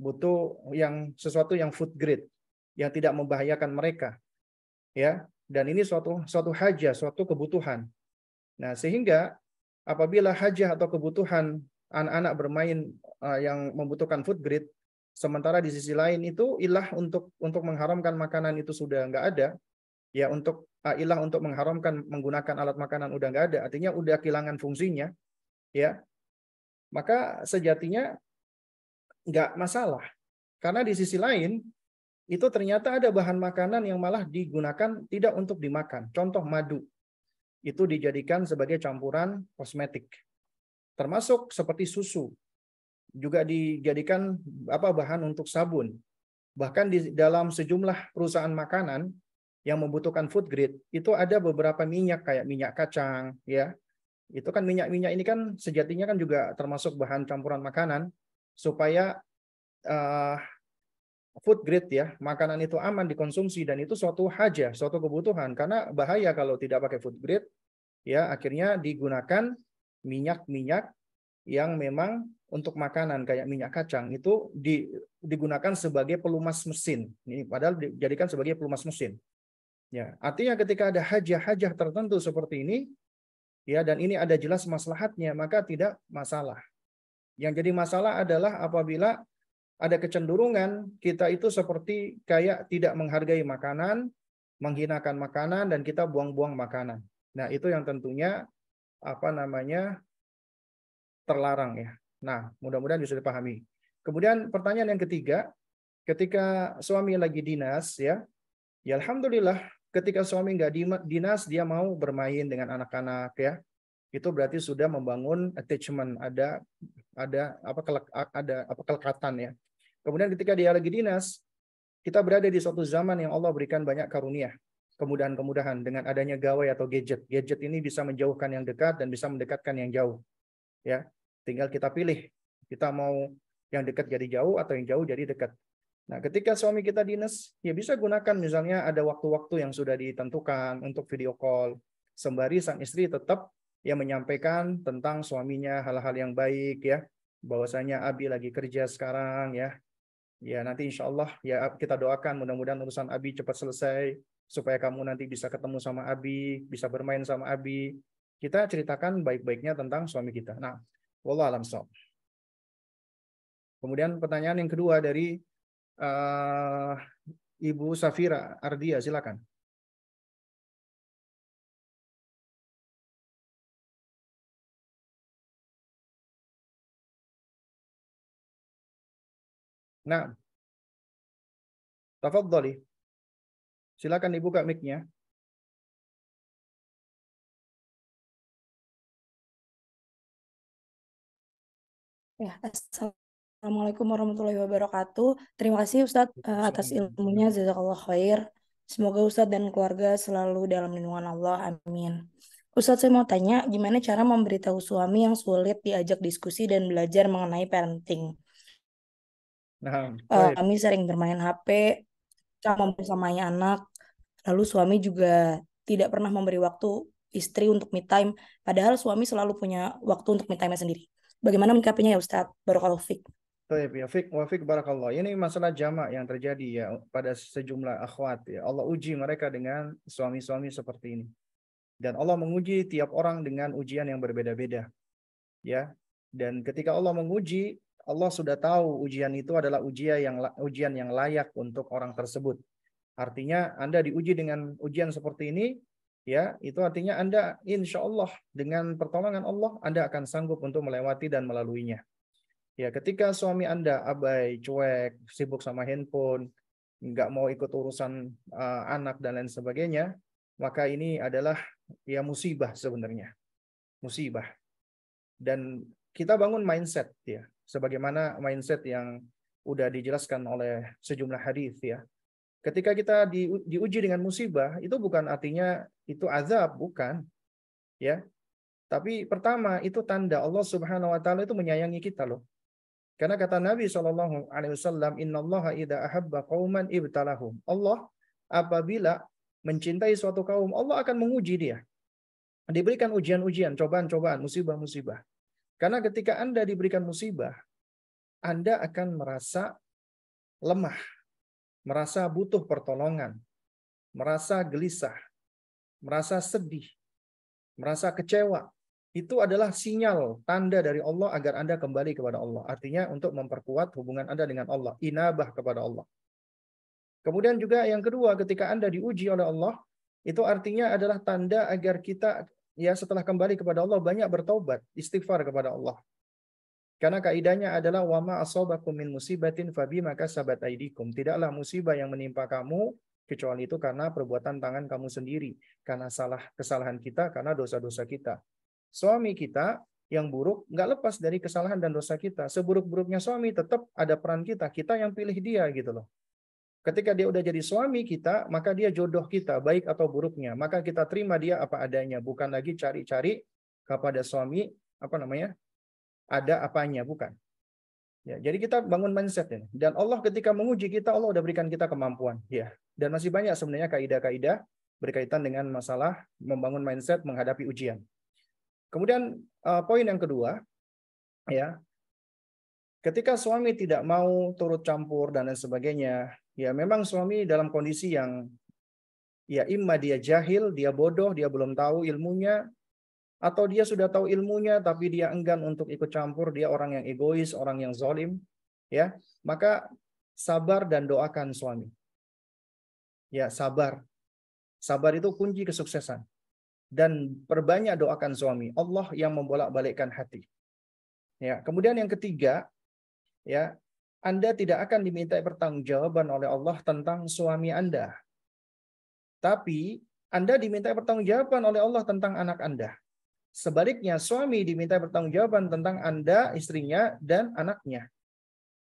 Butuh yang sesuatu yang food grade yang tidak membahayakan mereka. Ya, dan ini suatu hajah, suatu kebutuhan. Nah, sehingga apabila hajah atau kebutuhan anak-anak bermain yang membutuhkan food grade, sementara di sisi lain itu ilah untuk mengharamkan makanan itu sudah nggak ada, ya untuk ilah untuk mengharamkan menggunakan alat makanan udah nggak ada, artinya udah kehilangan fungsinya, ya maka sejatinya nggak masalah. Karena di sisi lain itu ternyata ada bahan makanan yang malah digunakan tidak untuk dimakan. Contoh madu. Itu dijadikan sebagai campuran kosmetik. Termasuk seperti susu. Juga dijadikan bahan untuk sabun. Bahkan di dalam sejumlah perusahaan makanan yang membutuhkan food grade, itu ada beberapa minyak kayak minyak kacang, ya. Itu kan minyak-minyak ini kan sejatinya kan juga termasuk bahan campuran makanan supaya food grade ya, makanan itu aman dikonsumsi dan itu suatu hajah, suatu kebutuhan, karena bahaya kalau tidak pakai food grade ya akhirnya digunakan minyak-minyak yang memang untuk makanan kayak minyak kacang itu digunakan sebagai pelumas mesin. Ini padahal dijadikan sebagai pelumas mesin. Ya, artinya ketika ada hajah-hajah tertentu seperti ini ya dan ini ada jelas maslahatnya, maka tidak masalah. Yang jadi masalah adalah apabila ada kecenderungan kita itu seperti kayak tidak menghargai makanan, menghinakan makanan, dan kita buang-buang makanan. Nah, itu yang tentunya terlarang ya. Nah, mudah-mudahan bisa dipahami. Kemudian pertanyaan yang ketiga, ketika suami lagi dinas ya alhamdulillah ketika suami nggak dinas dia mau bermain dengan anak-anak ya. Itu berarti sudah membangun attachment, ada kelekatan ya. Kemudian ketika dia lagi dinas, kita berada di suatu zaman yang Allah berikan banyak karunia, kemudahan-kemudahan dengan adanya gawai atau gadget. Gadget ini bisa menjauhkan yang dekat dan bisa mendekatkan yang jauh. Ya, tinggal kita pilih, kita mau yang dekat jadi jauh atau yang jauh jadi dekat. Nah, ketika suami kita dinas, ya bisa gunakan misalnya ada waktu-waktu yang sudah ditentukan untuk video call, sembari sang istri tetap yang menyampaikan tentang suaminya hal-hal yang baik ya, bahwasanya Abi lagi kerja sekarang ya. Ya nanti insya Allah ya kita doakan mudah-mudahan urusan Abi cepat selesai supaya kamu nanti bisa ketemu sama Abi, bisa bermain sama Abi. Kita ceritakan baik-baiknya tentang suami kita. Nah, wallahu a'lam shawab. Kemudian pertanyaan yang kedua dari Ibu Safira Ardia, silakan. Nah, tafadhali. Silakan dibuka mic-nya. Ya, Assalamualaikum warahmatullahi wabarakatuh. Terima kasih Ustadz atas ilmunya, jazakallah khair. Semoga Ustadz dan keluarga selalu dalam lindungan Allah, amin. Ustadz, saya mau tanya, gimana cara memberitahu suami yang sulit diajak diskusi dan belajar mengenai parenting? Nah, baik. Kami sering bermain HP, membersamai anak, lalu suami juga tidak pernah memberi waktu istri untuk me time, padahal suami selalu punya waktu untuk me time sendiri. Bagaimana menyikapinya ya Ustadz? Barakallahu fiik. Baik, ya fik wa fik barakallah. Ini masalah jamak yang terjadi ya pada sejumlah akhwat ya. Allah uji mereka dengan suami-suami seperti ini. Dan Allah menguji tiap orang dengan ujian yang berbeda-beda. Ya. Dan ketika Allah menguji, Allah sudah tahu ujian itu adalah ujian yang layak untuk orang tersebut. Artinya Anda diuji dengan ujian seperti ini, ya, itu artinya Anda insya Allah dengan pertolongan Allah Anda akan sanggup untuk melewati dan melaluinya. Ya, ketika suami Anda abai, cuek, sibuk sama handphone, nggak mau ikut urusan anak dan lain sebagainya, maka ini adalah ya musibah sebenarnya. Musibah. Dan kita bangun mindset ya, sebagaimana mindset yang udah dijelaskan oleh sejumlah hadis ya. Ketika kita diuji dengan musibah, itu bukan artinya itu azab, bukan. Ya. Tapi pertama itu tanda Allah Subhanahu wa taala itu menyayangi kita loh. Karena kata Nabi SAW, Innallaha idza ahabba qauman ibtalahum. Allah apabila mencintai suatu kaum, Allah akan menguji dia. Diberikan ujian-ujian, cobaan-cobaan, musibah-musibah. Karena ketika Anda diberikan musibah, Anda akan merasa lemah, merasa butuh pertolongan, merasa gelisah, merasa sedih, merasa kecewa. Itu adalah sinyal, tanda dari Allah agar Anda kembali kepada Allah. Artinya untuk memperkuat hubungan Anda dengan Allah. Inabah kepada Allah. Kemudian juga yang kedua, ketika Anda diuji oleh Allah, itu artinya adalah tanda agar kita ya setelah kembali kepada Allah banyak bertaubat, istighfar kepada Allah. Karena kaidahnya adalah wama asobakum min musibatin fabima kasabat aidikum. Tidaklah musibah yang menimpa kamu kecuali itu karena perbuatan tangan kamu sendiri, karena kesalahan kita, karena dosa-dosa kita. Suami kita yang buruk nggak lepas dari kesalahan dan dosa kita. Seburuk-buruknya suami tetap ada peran kita. Kita yang pilih dia gitu loh. Ketika dia udah jadi suami kita, maka dia jodoh kita, baik atau buruknya. Maka kita terima dia apa adanya, bukan lagi cari-cari kepada suami ada apanya, bukan. Ya, jadi kita bangun mindset ini. Dan Allah ketika menguji kita, Allah udah berikan kita kemampuan. Ya. Dan masih banyak sebenarnya kaidah-kaidah berkaitan dengan masalah membangun mindset menghadapi ujian. Kemudian poin yang kedua, ya, ketika suami tidak mau turut campur dan lain sebagainya, ya memang suami dalam kondisi yang ya imma dia jahil, dia bodoh, dia belum tahu ilmunya, atau dia sudah tahu ilmunya tapi dia enggan untuk ikut campur, dia orang yang egois, orang yang zalim, ya, maka sabar dan doakan suami. Ya, sabar. Sabar itu kunci kesuksesan. Dan perbanyak doakan suami. Allah yang membolak-balikkan hati. Ya, kemudian yang ketiga, ya, Anda tidak akan diminta pertanggungjawaban oleh Allah tentang suami Anda. Tapi Anda diminta pertanggungjawaban oleh Allah tentang anak Anda. Sebaliknya, suami diminta pertanggungjawaban tentang Anda, istrinya, dan anaknya.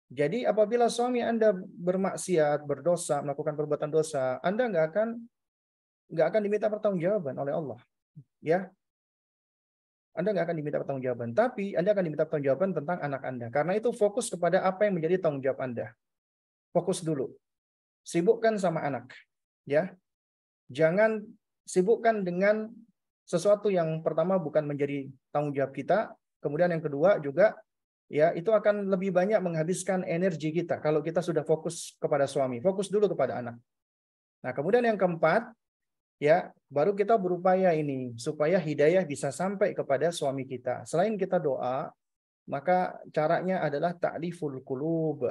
Jadi apabila suami Anda bermaksiat, berdosa, melakukan perbuatan dosa, Anda nggak akan diminta pertanggungjawaban oleh Allah. Ya, Anda nggak akan diminta pertanggungjawaban. Tapi Anda akan diminta pertanggungjawaban tentang anak Anda. Karena itu fokus kepada apa yang menjadi tanggung jawab Anda. Fokus dulu. Sibukkan sama anak. Ya, jangan sibukkan dengan sesuatu yang pertama bukan menjadi tanggung jawab kita, kemudian yang kedua juga ya itu akan lebih banyak menghabiskan energi kita kalau kita sudah fokus kepada suami, fokus dulu kepada anak. Nah, kemudian yang keempat, ya, baru kita berupaya ini supaya hidayah bisa sampai kepada suami kita. Selain kita doa, maka caranya adalah ta'liful qulub,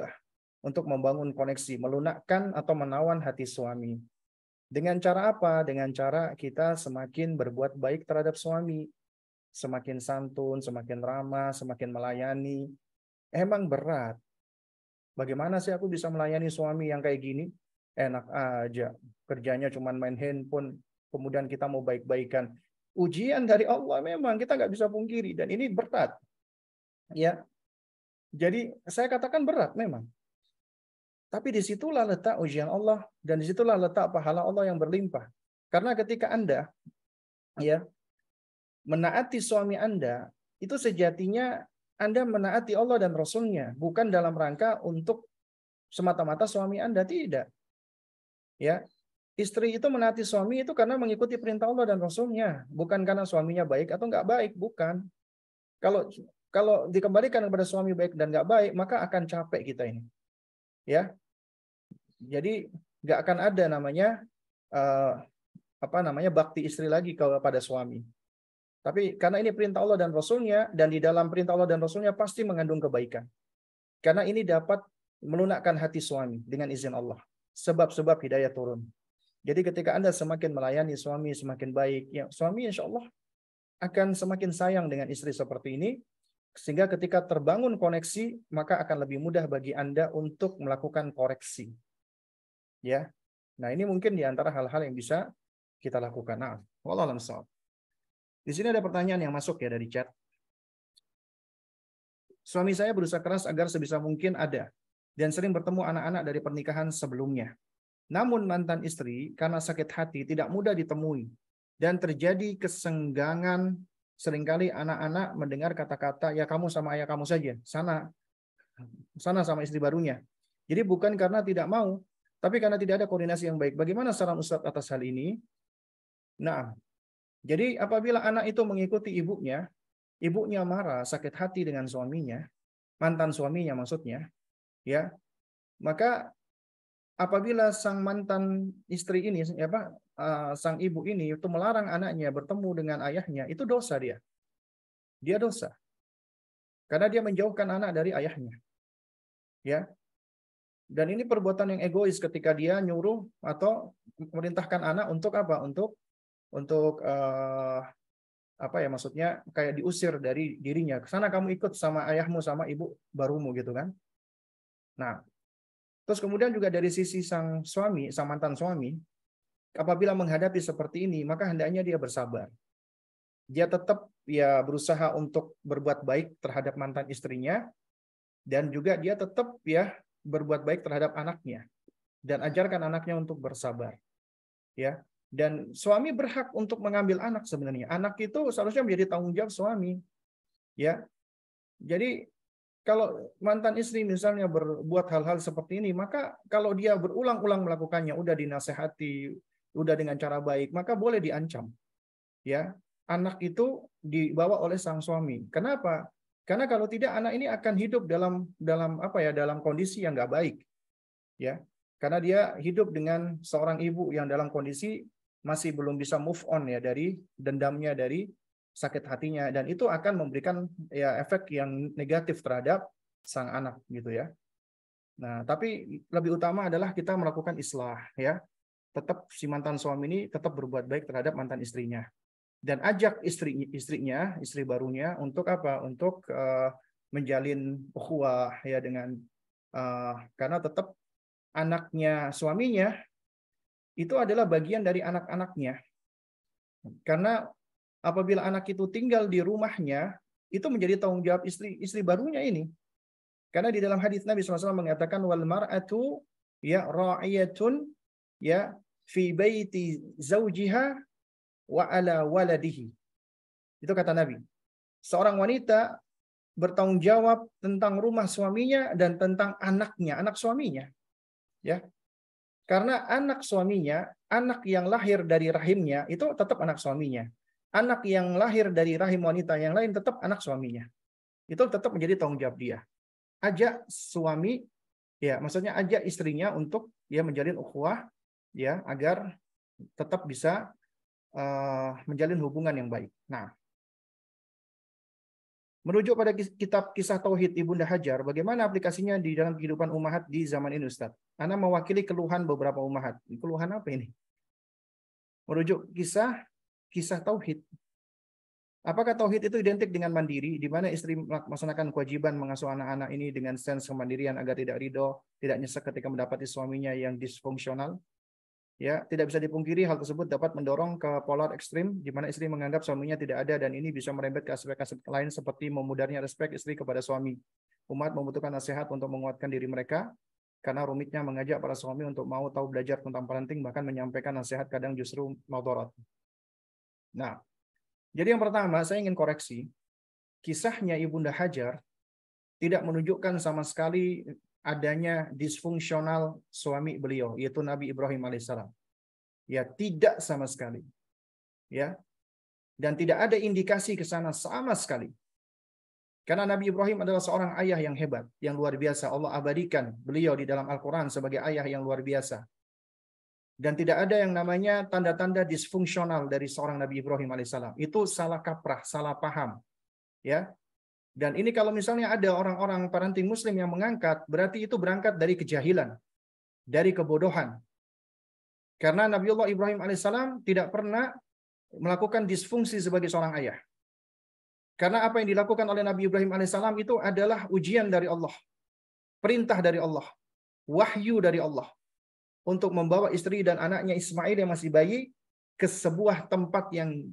untuk membangun koneksi, melunakkan atau menawan hati suami. Dengan cara apa? Dengan cara kita semakin berbuat baik terhadap suami, semakin santun, semakin ramah, semakin melayani. Emang berat. Bagaimana sih aku bisa melayani suami yang kayak gini? Enak aja. Kerjanya cuma main handphone, kemudian kita mau baik-baikan. Ujian dari Allah memang kita nggak bisa pungkiri, dan ini berat. Ya, jadi saya katakan berat memang. Tapi disitulah letak ujian Allah, dan disitulah letak pahala Allah yang berlimpah. Karena ketika Anda ya menaati suami Anda, itu sejatinya Anda menaati Allah dan Rasul-Nya, bukan dalam rangka untuk semata-mata suami Anda, tidak. Ya, istri itu menaati suami itu karena mengikuti perintah Allah dan Rasul-Nya, bukan karena suaminya baik atau nggak baik, bukan. Kalau dikembalikan kepada suami baik dan nggak baik, maka akan capek kita ini. Ya, jadi nggak akan ada namanya bakti istri lagi kepada suami. Tapi karena ini perintah Allah dan Rasul-Nya, dan di dalam perintah Allah dan Rasul-Nya pasti mengandung kebaikan. Karena ini dapat melunakkan hati suami dengan izin Allah. Sebab-sebab hidayah turun. Jadi ketika Anda semakin melayani suami, semakin baik, ya suami insya Allah akan semakin sayang dengan istri seperti ini. Sehingga ketika terbangun koneksi, maka akan lebih mudah bagi Anda untuk melakukan koreksi. Ya, nah ini mungkin di antara hal-hal yang bisa kita lakukan. Nah, wallahu a'lam bishawab. Di sini ada pertanyaan yang masuk ya dari chat. Suami saya berusaha keras agar sebisa mungkin ada dan sering bertemu anak-anak dari pernikahan sebelumnya. Namun mantan istri karena sakit hati tidak mudah ditemui dan terjadi kesenggangan. Seringkali anak-anak mendengar kata-kata, ya kamu sama ayah kamu saja, sana sama istri barunya. Jadi bukan karena tidak mau, tapi karena tidak ada koordinasi yang baik. Bagaimana saran Ustadz atas hal ini? Nah, jadi apabila anak itu mengikuti ibunya marah, sakit hati dengan suaminya, mantan suaminya maksudnya, ya, maka apabila sang mantan istri ini, sang ibu ini itu melarang anaknya bertemu dengan ayahnya, itu dosa dia. Dia dosa. Karena dia menjauhkan anak dari ayahnya. Ya. Dan ini perbuatan yang egois ketika dia nyuruh atau memerintahkan anak untuk apa? Untuk maksudnya kayak diusir dari dirinya. Kesana kamu ikut sama ayahmu sama ibu barumu gitu kan. Nah, terus kemudian juga dari sisi sang suami, sang mantan suami, apabila menghadapi seperti ini, maka hendaknya dia bersabar. Dia tetap ya berusaha untuk berbuat baik terhadap mantan istrinya, dan juga dia tetap ya berbuat baik terhadap anaknya, dan ajarkan anaknya untuk bersabar. Ya, dan suami berhak untuk mengambil anak sebenarnya. Anak itu seharusnya menjadi tanggung jawab suami. Ya, jadi kalau mantan istri misalnya berbuat hal-hal seperti ini, maka kalau dia berulang-ulang melakukannya, udah dinasehati, udah dengan cara baik, maka boleh diancam. Ya, anak itu dibawa oleh sang suami. Kenapa? Karena kalau tidak, anak ini akan hidup dalam kondisi yang nggak baik. Ya, karena dia hidup dengan seorang ibu yang dalam kondisi masih belum bisa move on ya dari dendamnya, dari sakit hatinya, dan itu akan memberikan ya efek yang negatif terhadap sang anak gitu ya. Nah, tapi lebih utama adalah kita melakukan islah ya. Tetap si mantan suami ini tetap berbuat baik terhadap mantan istrinya. Dan ajak istrinya, istri barunya untuk apa? Untuk menjalin ukhuwah ya dengan karena tetap anaknya suaminya itu adalah bagian dari anak-anaknya. Karena apabila anak itu tinggal di rumahnya, itu menjadi tanggung jawab istri barunya ini. Karena di dalam hadis Nabi SAW mengatakan wal mar'atu ya ra'iyatun ya fi baiti zaujiha wa ala waladihi. Itu kata Nabi. Seorang wanita bertanggung jawab tentang rumah suaminya dan tentang anaknya, anak suaminya. Ya. Karena anak suaminya, anak yang lahir dari rahimnya itu tetap anak suaminya. anak yang lahir dari rahim wanita yang lain tetap anak suaminya. Itu tetap menjadi tanggung jawab dia. Ajak suami, ya maksudnya ajak istrinya untuk ya menjalin ukhuwah, ya agar tetap bisa menjalin hubungan yang baik. Nah, merujuk pada kitab Kisah Tauhid Ibunda Hajar, bagaimana aplikasinya di dalam kehidupan ummahat di zaman ini, Ustaz? Ana mewakili keluhan beberapa ummahat. Keluhan apa ini? Merujuk kisah Tauhid. Apakah Tauhid itu identik dengan mandiri, di mana istri melaksanakan kewajiban mengasuh anak-anak ini dengan sense kemandirian agar tidak ridho, tidak nyesek ketika mendapati suaminya yang disfungsional? Ya, tidak bisa dipungkiri hal tersebut dapat mendorong ke polar ekstrim, di mana istri menganggap suaminya tidak ada, dan ini bisa merembet ke aspek-aspek lain seperti memudarnya respek istri kepada suami. Umat membutuhkan nasihat untuk menguatkan diri mereka, karena rumitnya mengajak para suami untuk mau tahu belajar tentang parenting, bahkan menyampaikan nasihat kadang justru madarat. Nah, jadi yang pertama saya ingin koreksi, kisahnya Ibunda Hajar tidak menunjukkan sama sekali adanya disfungsional suami beliau, yaitu Nabi Ibrahim alaihissalam. Ya, tidak sama sekali. Ya, dan tidak ada indikasi ke sana sama sekali. Karena Nabi Ibrahim adalah seorang ayah yang hebat, yang luar biasa. Allah abadikan beliau di dalam Al-Quran sebagai ayah yang luar biasa. Dan tidak ada yang namanya tanda-tanda disfungsional dari seorang Nabi Ibrahim alaihissalam. Itu salah kaprah, salah paham. Ya. Dan ini kalau misalnya ada orang-orang parenting muslim yang mengangkat, berarti itu berangkat dari kejahilan, dari kebodohan. Karena Nabiullah Ibrahim alaihissalam tidak pernah melakukan disfungsi sebagai seorang ayah. Karena apa yang dilakukan oleh Nabi Ibrahim alaihissalam itu adalah ujian dari Allah, perintah dari Allah, wahyu dari Allah, untuk membawa istri dan anaknya Ismail yang masih bayi ke sebuah tempat yang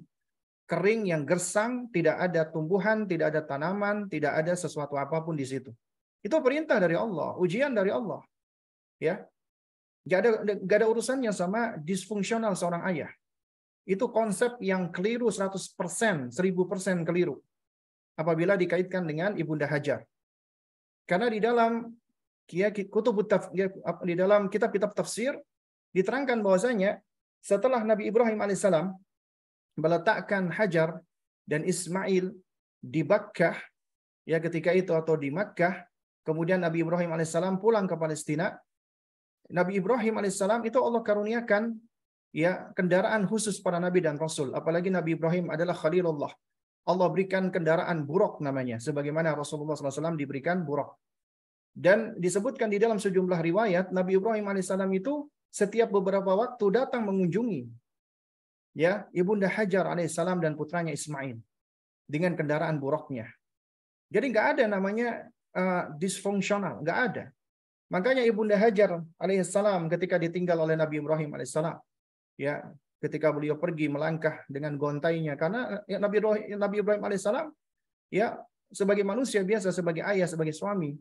kering, yang gersang, tidak ada tumbuhan, tidak ada tanaman, tidak ada sesuatu apapun di situ. Itu perintah dari Allah, ujian dari Allah. Ya, gak ada urusannya sama disfungsional seorang ayah. Itu konsep yang keliru 100%, 1000% keliru apabila dikaitkan dengan Ibunda Hajar. Karena di dalam di dalam kitab-kitab tafsir diterangkan bahwasanya setelah Nabi Ibrahim alaihissalam meletakkan Hajar dan Ismail di Makkah, ya ketika itu atau di Makkah, kemudian Nabi Ibrahim alaihissalam pulang ke Palestina. Nabi Ibrahim alaihissalam itu Allah karuniakan ya kendaraan khusus para nabi dan rasul. Apalagi Nabi Ibrahim adalah Khalilullah. Allah berikan kendaraan buruk namanya, sebagaimana Rasulullah SAW diberikan buruk. Dan disebutkan di dalam sejumlah riwayat, Nabi Ibrahim alaihissalam itu setiap beberapa waktu datang mengunjungi ya Ibunda Hajar alaihissalam dan putranya Ismail dengan kendaraan buruknya. Jadi nggak ada namanya disfungsional, nggak ada. Makanya Ibunda Hajar alaihissalam ketika ditinggal oleh Nabi Ibrahim alaihissalam, ya ketika beliau pergi melangkah dengan gontainya, karena ya, Nabi Ibrahim alaihissalam ya sebagai manusia biasa, sebagai ayah, sebagai suami,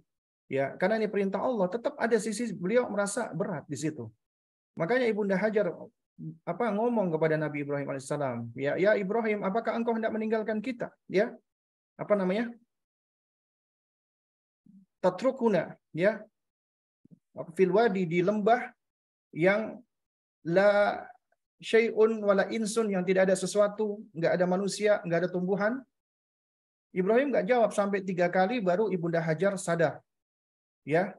ya karena ini perintah Allah, tetap ada sisi beliau merasa berat di situ. Makanya Ibunda Hajar ngomong kepada Nabi Ibrahim alaihissalam, ya Ibrahim, apakah engkau hendak meninggalkan kita? Ya, tatrukuna, ya fil wadi, di lembah yang la syai'un wala insun, yang tidak ada sesuatu, nggak ada manusia, nggak ada tumbuhan. Ibrahim nggak jawab sampai 3 kali, baru Ibunda Hajar sadar. Ya,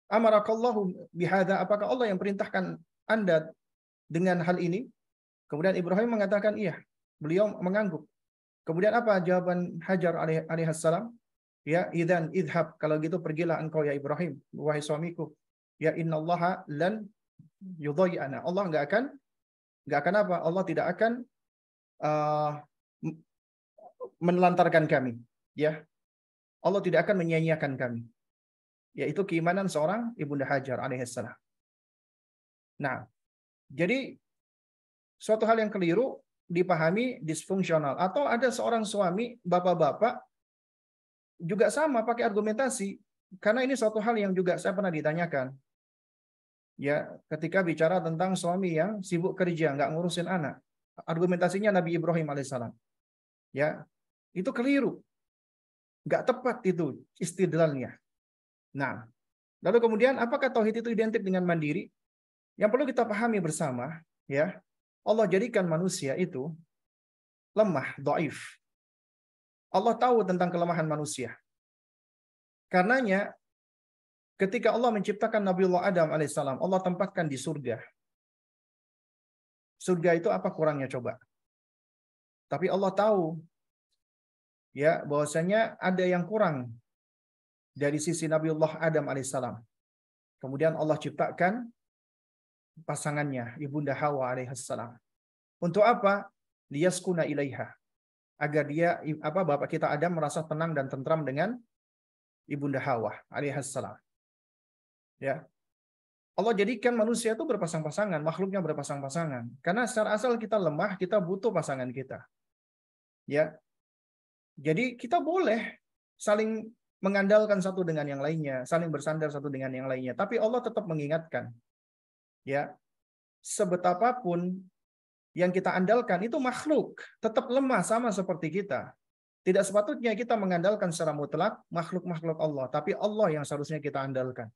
amarakallahu bihadza, apakah Allah yang perintahkan Anda dengan hal ini? Kemudian Ibrahim mengatakan iya. Beliau mengangguk. Kemudian apa jawaban Hajar alaihissalam? Ya, idzan idhab, kalau gitu pergilah engkau ya Ibrahim, wahai suamiku. Ya, innallaha lan yudhayyana. Allah enggak akan apa? Allah tidak akan menelantarkan kami, ya. Allah tidak akan menyia-nyiakan kami. Yaitu keimanan seorang Ibunda Hajar alaihissalam. Nah, jadi suatu hal yang keliru dipahami disfungsional, atau ada seorang suami, bapak-bapak juga sama pakai argumentasi, karena ini suatu hal yang juga saya pernah ditanyakan. Ya, ketika bicara tentang suami yang sibuk kerja, nggak ngurusin anak, argumentasinya Nabi Ibrahim alaihissalam. Ya, itu keliru, nggak tepat itu istidlalnya. Nah, lalu kemudian apakah tauhid itu identik dengan mandiri? Yang perlu kita pahami bersama, ya, Allah jadikan manusia itu lemah, dhaif. Allah tahu tentang kelemahan manusia. Karenanya ketika Allah menciptakan Nabiullah Adam alaihissalam, Allah tempatkan di surga. Surga itu apa kurangnya coba? Tapi Allah tahu ya bahwasanya ada yang kurang dari sisi Nabiullah Adam alaihissalam. Kemudian Allah ciptakan pasangannya, Ibunda Hawa alaihissalam. Untuk apa? Liyaskuna ilaiha. Agar dia bapak kita Adam merasa tenang dan tentram dengan Ibunda Hawa alaihissalam. Ya. Allah jadikan manusia itu berpasang-pasangan, makhluknya berpasang-pasangan. Karena secara asal kita lemah, kita butuh pasangan kita. Ya. Jadi kita boleh saling mengandalkan satu dengan yang lainnya, saling bersandar satu dengan yang lainnya. Tapi Allah tetap mengingatkan, ya, sebetapapun yang kita andalkan itu makhluk, tetap lemah sama seperti kita. Tidak sepatutnya kita mengandalkan secara mutlak makhluk-makhluk Allah, tapi Allah yang seharusnya kita andalkan.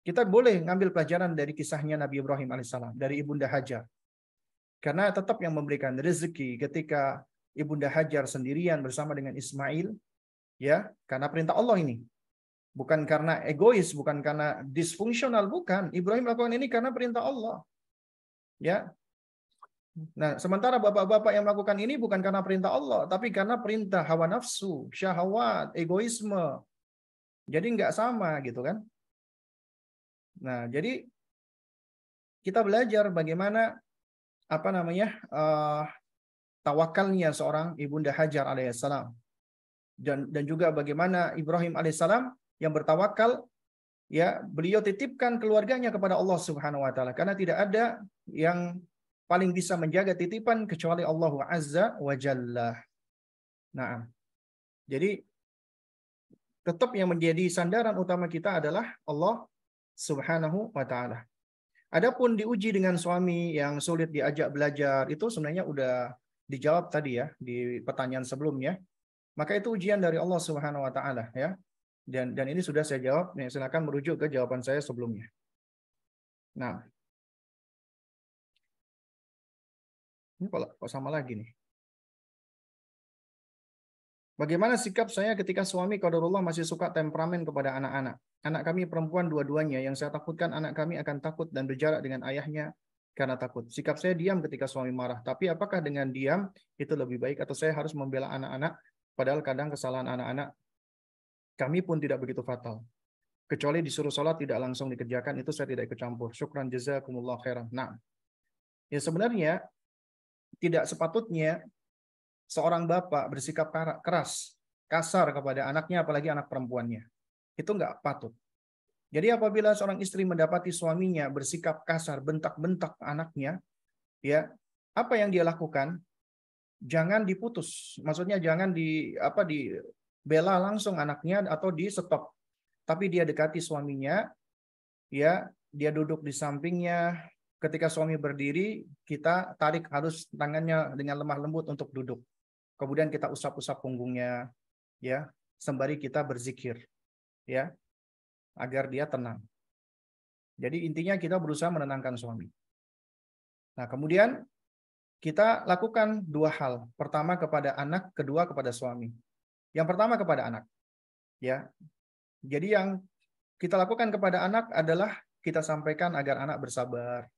Kita boleh ngambil pelajaran dari kisahnya Nabi Ibrahim alaihissalam, dari Ibunda Hajar. Karena tetap yang memberikan rezeki ketika Ibunda Hajar sendirian bersama dengan Ismail, ya, karena perintah Allah ini. Bukan karena egois, bukan karena disfungsional, bukan. Ibrahim lakukan ini karena perintah Allah. Ya. Nah, sementara bapak-bapak yang melakukan ini bukan karena perintah Allah, tapi karena perintah hawa nafsu, syahwat, egoisme. Jadi nggak sama gitu kan. Nah, jadi kita belajar bagaimana tawakalnya seorang Ibunda Hajar alaihissalam. Dan juga bagaimana Ibrahim alaihissalam yang bertawakal, ya, beliau titipkan keluarganya kepada Allah Subhanahu wa taala karena tidak ada yang paling bisa menjaga titipan kecuali Allah Azza wa Jalla. Nah, jadi tetap yang menjadi sandaran utama kita adalah Allah Subhanahu wa taala. Adapun diuji dengan suami yang sulit diajak belajar, itu sebenarnya udah dijawab tadi ya di pertanyaan sebelumnya. Maka itu ujian dari Allah Subhanahu wa taala ya. Dan ini sudah saya jawab. Ya, silakan merujuk ke jawaban saya sebelumnya. Nah. Ini kok sama lagi nih. Bagaimana sikap saya ketika suami qadarullah masih suka temperamen kepada anak-anak? Anak kami perempuan dua-duanya, yang saya takutkan anak kami akan takut dan berjarak dengan ayahnya karena takut. Sikap saya diam ketika suami marah. Tapi apakah dengan diam itu lebih baik atau saya harus membela anak-anak? Padahal kadang kesalahan anak-anak kami pun tidak begitu fatal. Kecuali disuruh sholat tidak langsung dikerjakan, itu saya tidak ikut campur. Syukran jazakumullah khairan. Nah, ya sebenarnya tidak sepatutnya seorang bapak bersikap keras, kasar kepada anaknya, apalagi anak perempuannya. Itu nggak patut. Jadi apabila seorang istri mendapati suaminya bersikap kasar, bentak-bentak anaknya, ya, apa yang dia lakukan? Jangan diputus. Maksudnya jangan dibela langsung anaknya atau di stop. Tapi dia dekati suaminya, ya, dia duduk di sampingnya. Ketika suami berdiri, kita tarik harus tangannya dengan lemah lembut untuk duduk. Kemudian kita usap-usap punggungnya, ya, sembari kita berzikir, ya, agar dia tenang. Jadi intinya kita berusaha menenangkan suami. Nah, kemudian kita lakukan dua hal. Pertama kepada anak, kedua kepada suami. Yang pertama kepada anak, ya. Jadi yang kita lakukan kepada anak adalah kita sampaikan agar anak bersabar.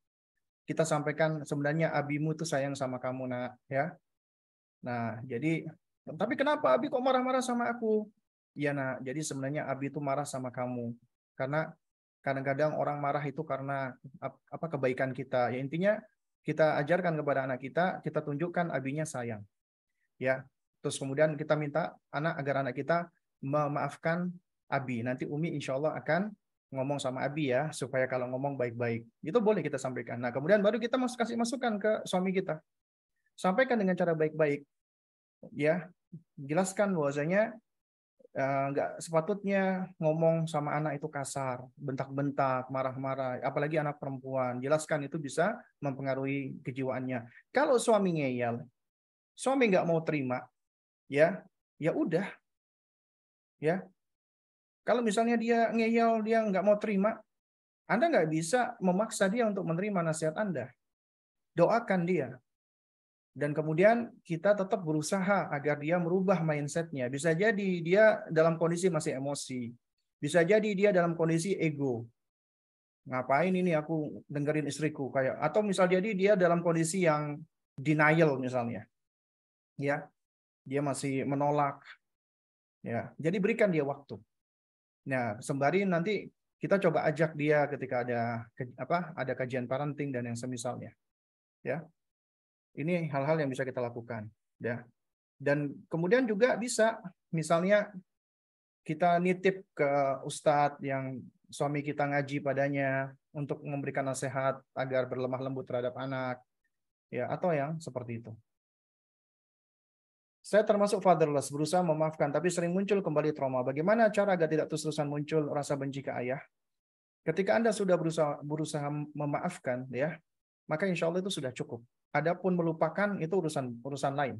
Kita sampaikan sebenarnya abimu tuh sayang sama kamu, nak, ya. Nah, jadi tapi kenapa Abi kok marah-marah sama aku? Ya, nak, jadi sebenarnya Abi itu marah sama kamu karena kadang-kadang orang marah itu karena kebaikan kita. Ya, intinya kita ajarkan kepada anak kita tunjukkan abinya sayang. Ya. Terus kemudian kita minta agar anak kita memaafkan abi. Nanti Umi insya Allah akan ngomong sama abi ya, supaya kalau ngomong baik-baik. Itu boleh kita sampaikan. Nah, kemudian baru kita kasih masukan ke suami kita. Sampaikan dengan cara baik-baik. Ya, jelaskan bahwasanya nggak sepatutnya ngomong sama anak itu kasar, bentak-bentak, marah-marah, apalagi anak perempuan. Jelaskan itu bisa mempengaruhi kejiwaannya. Kalau suami ngeyel, suami nggak mau terima, ya udah, ya. Kalau misalnya dia ngeyel, dia nggak mau terima, Anda nggak bisa memaksa dia untuk menerima nasihat Anda. Doakan dia. Dan kemudian kita tetap berusaha agar dia merubah mindsetnya. Bisa jadi dia dalam kondisi masih emosi. Bisa jadi dia dalam kondisi ego. Ngapain ini aku dengerin istriku kayak, atau misal jadi dia dalam kondisi yang denial misalnya. Ya, dia masih menolak. Ya, jadi berikan dia waktu. Nah, sembari nanti kita coba ajak dia ketika ada kajian parenting dan yang semisalnya. Ya. Ini hal-hal yang bisa kita lakukan, ya. Dan kemudian juga bisa misalnya kita nitip ke ustadz yang suami kita ngaji padanya untuk memberikan nasihat agar berlemah lembut terhadap anak, ya, atau yang seperti itu. Saya termasuk fatherless, berusaha memaafkan, tapi sering muncul kembali trauma. Bagaimana cara agar tidak terus-terusan muncul rasa benci ke ayah? Ketika Anda sudah berusaha memaafkan, ya, maka insya Allah itu sudah cukup. Adapun melupakan itu urusan lain.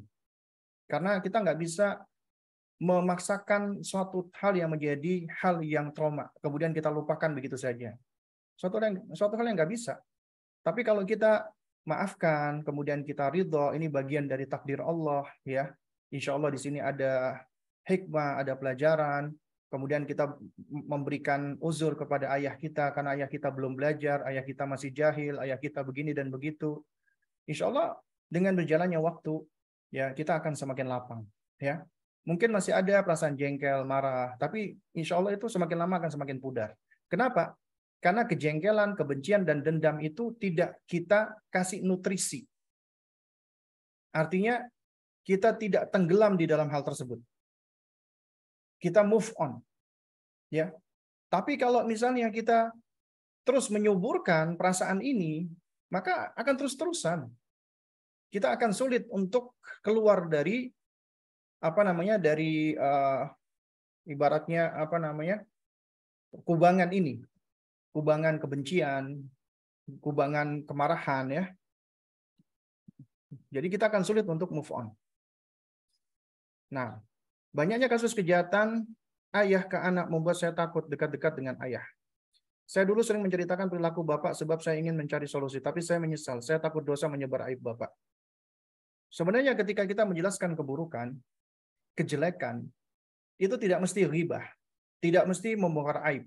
Karena kita nggak bisa memaksakan suatu hal yang menjadi hal yang trauma, kemudian kita lupakan begitu saja. Suatu hal yang nggak bisa. Tapi kalau kita maafkan, kemudian kita ridho, ini bagian dari takdir Allah, ya. Insya Allah di sini ada hikmah, ada pelajaran. Kemudian kita memberikan uzur kepada ayah kita karena ayah kita belum belajar, ayah kita masih jahil, ayah kita begini dan begitu. Insya Allah dengan berjalannya waktu, ya, kita akan semakin lapang, ya. Mungkin masih ada perasaan jengkel, marah, tapi insya Allah itu semakin lama akan semakin pudar. Kenapa? Karena kejengkelan, kebencian, dan dendam itu tidak kita kasih nutrisi. Artinya kita tidak tenggelam di dalam hal tersebut. Kita move on, ya. Tapi kalau misalnya kita terus menyuburkan perasaan ini, maka akan terus-terusan. Kita akan sulit untuk keluar dari ibaratnya kubangan ini, kubangan kebencian, kubangan kemarahan, ya. Jadi kita akan sulit untuk move on. Nah, banyaknya kasus kejahatan ayah ke anak membuat saya takut dekat-dekat dengan ayah. Saya dulu sering menceritakan perilaku bapak sebab saya ingin mencari solusi, tapi saya menyesal. Saya takut dosa menyebar aib bapak. Sebenarnya ketika kita menjelaskan keburukan, kejelekan, itu tidak mesti ghibah, tidak mesti membongkar aib.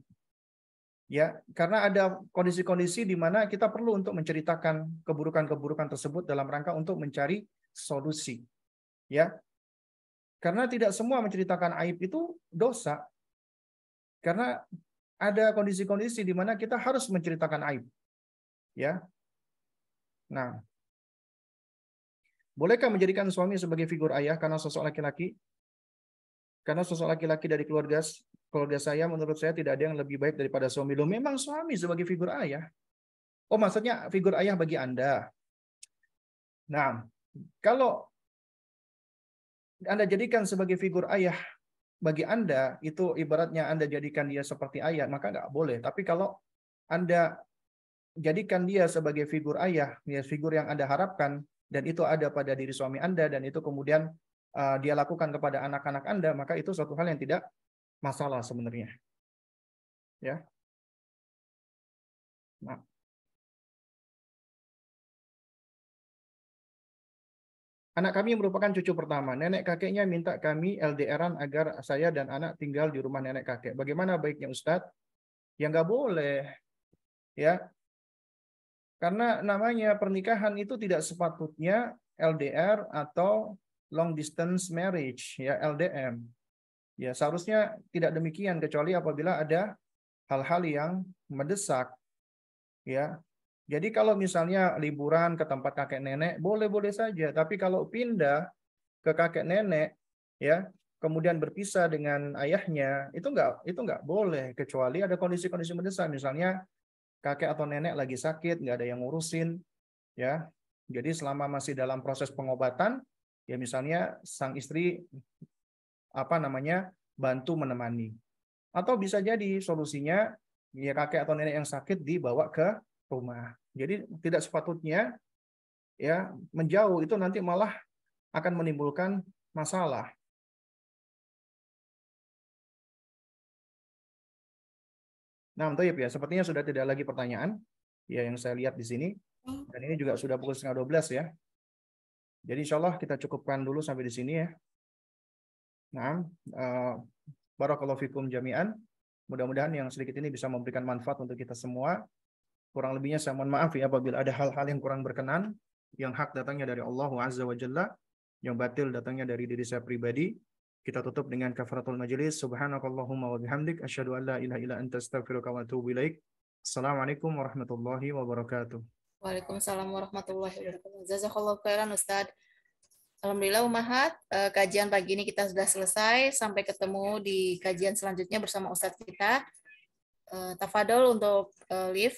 Ya, karena ada kondisi-kondisi di mana kita perlu untuk menceritakan keburukan-keburukan tersebut dalam rangka untuk mencari solusi. Ya. Karena tidak semua menceritakan aib itu dosa. Karena ada kondisi-kondisi di mana kita harus menceritakan aib. Ya. Nah, bolehkah menjadikan suami sebagai figur ayah karena sosok laki-laki? Karena sosok laki-laki dari keluarga saya, menurut saya tidak ada yang lebih baik daripada suami. Loh, memang suami sebagai figur ayah. Oh, maksudnya figur ayah bagi Anda. Nah, kalau Anda jadikan sebagai figur ayah bagi Anda, itu ibaratnya Anda jadikan dia seperti ayah, maka nggak boleh. Tapi kalau Anda jadikan dia sebagai figur ayah, ya, figur yang Anda harapkan, dan itu ada pada diri suami Anda, dan itu kemudian dia lakukan kepada anak-anak Anda, maka itu suatu hal yang tidak masalah sebenarnya. Ya. Nah. Anak kami merupakan cucu pertama. Nenek kakeknya minta kami LDR-an agar saya dan anak tinggal di rumah nenek kakek. Bagaimana baiknya Ustadz? Ya nggak boleh. Ya. Karena namanya pernikahan itu tidak sepatutnya LDR atau long distance marriage, ya, LDM. Ya, seharusnya tidak demikian kecuali apabila ada hal-hal yang mendesak. Ya. Jadi kalau misalnya liburan ke tempat kakek nenek boleh-boleh saja, tapi kalau pindah ke kakek nenek, ya, kemudian berpisah dengan ayahnya, itu nggak boleh kecuali ada kondisi-kondisi mendesak, misalnya kakek atau nenek lagi sakit, nggak ada yang ngurusin, ya. Jadi selama masih dalam proses pengobatan, ya misalnya sang istri bantu menemani. Atau bisa jadi solusinya ya kakek atau nenek yang sakit dibawa ke rumah. Jadi tidak sepatutnya ya menjauh, itu nanti malah akan menimbulkan masalah. Nah, Toyib ya, sepertinya sudah tidak lagi pertanyaan ya yang saya lihat di sini. Dan ini juga sudah pukul 11:30 ya. Jadi insya Allah kita cukupkan dulu sampai di sini ya. Nah, barakallahu fikum jami'an. Mudah-mudahan yang sedikit ini bisa memberikan manfaat untuk kita semua. Kurang lebihnya saya mohon maaf ya apabila ada hal-hal yang kurang berkenan, yang hak datangnya dari Allah Azza wa Jalla, yang batil datangnya dari diri saya pribadi. Kita tutup dengan kafaratul majelis. Subhanakallahumma wa bihamdik asyhadu an la ilaha illa anta astaghfiruka wa atubu ilaik. Assalamualaikum warahmatullahi wabarakatuh. Waalaikumsalam warahmatullahi wabarakatuh. Jazakallahu khairan Ustadz. Alhamdulillah Ummahat, kajian pagi ini kita sudah selesai. Sampai ketemu di kajian selanjutnya bersama Ustadz kita. Tafadhol untuk live.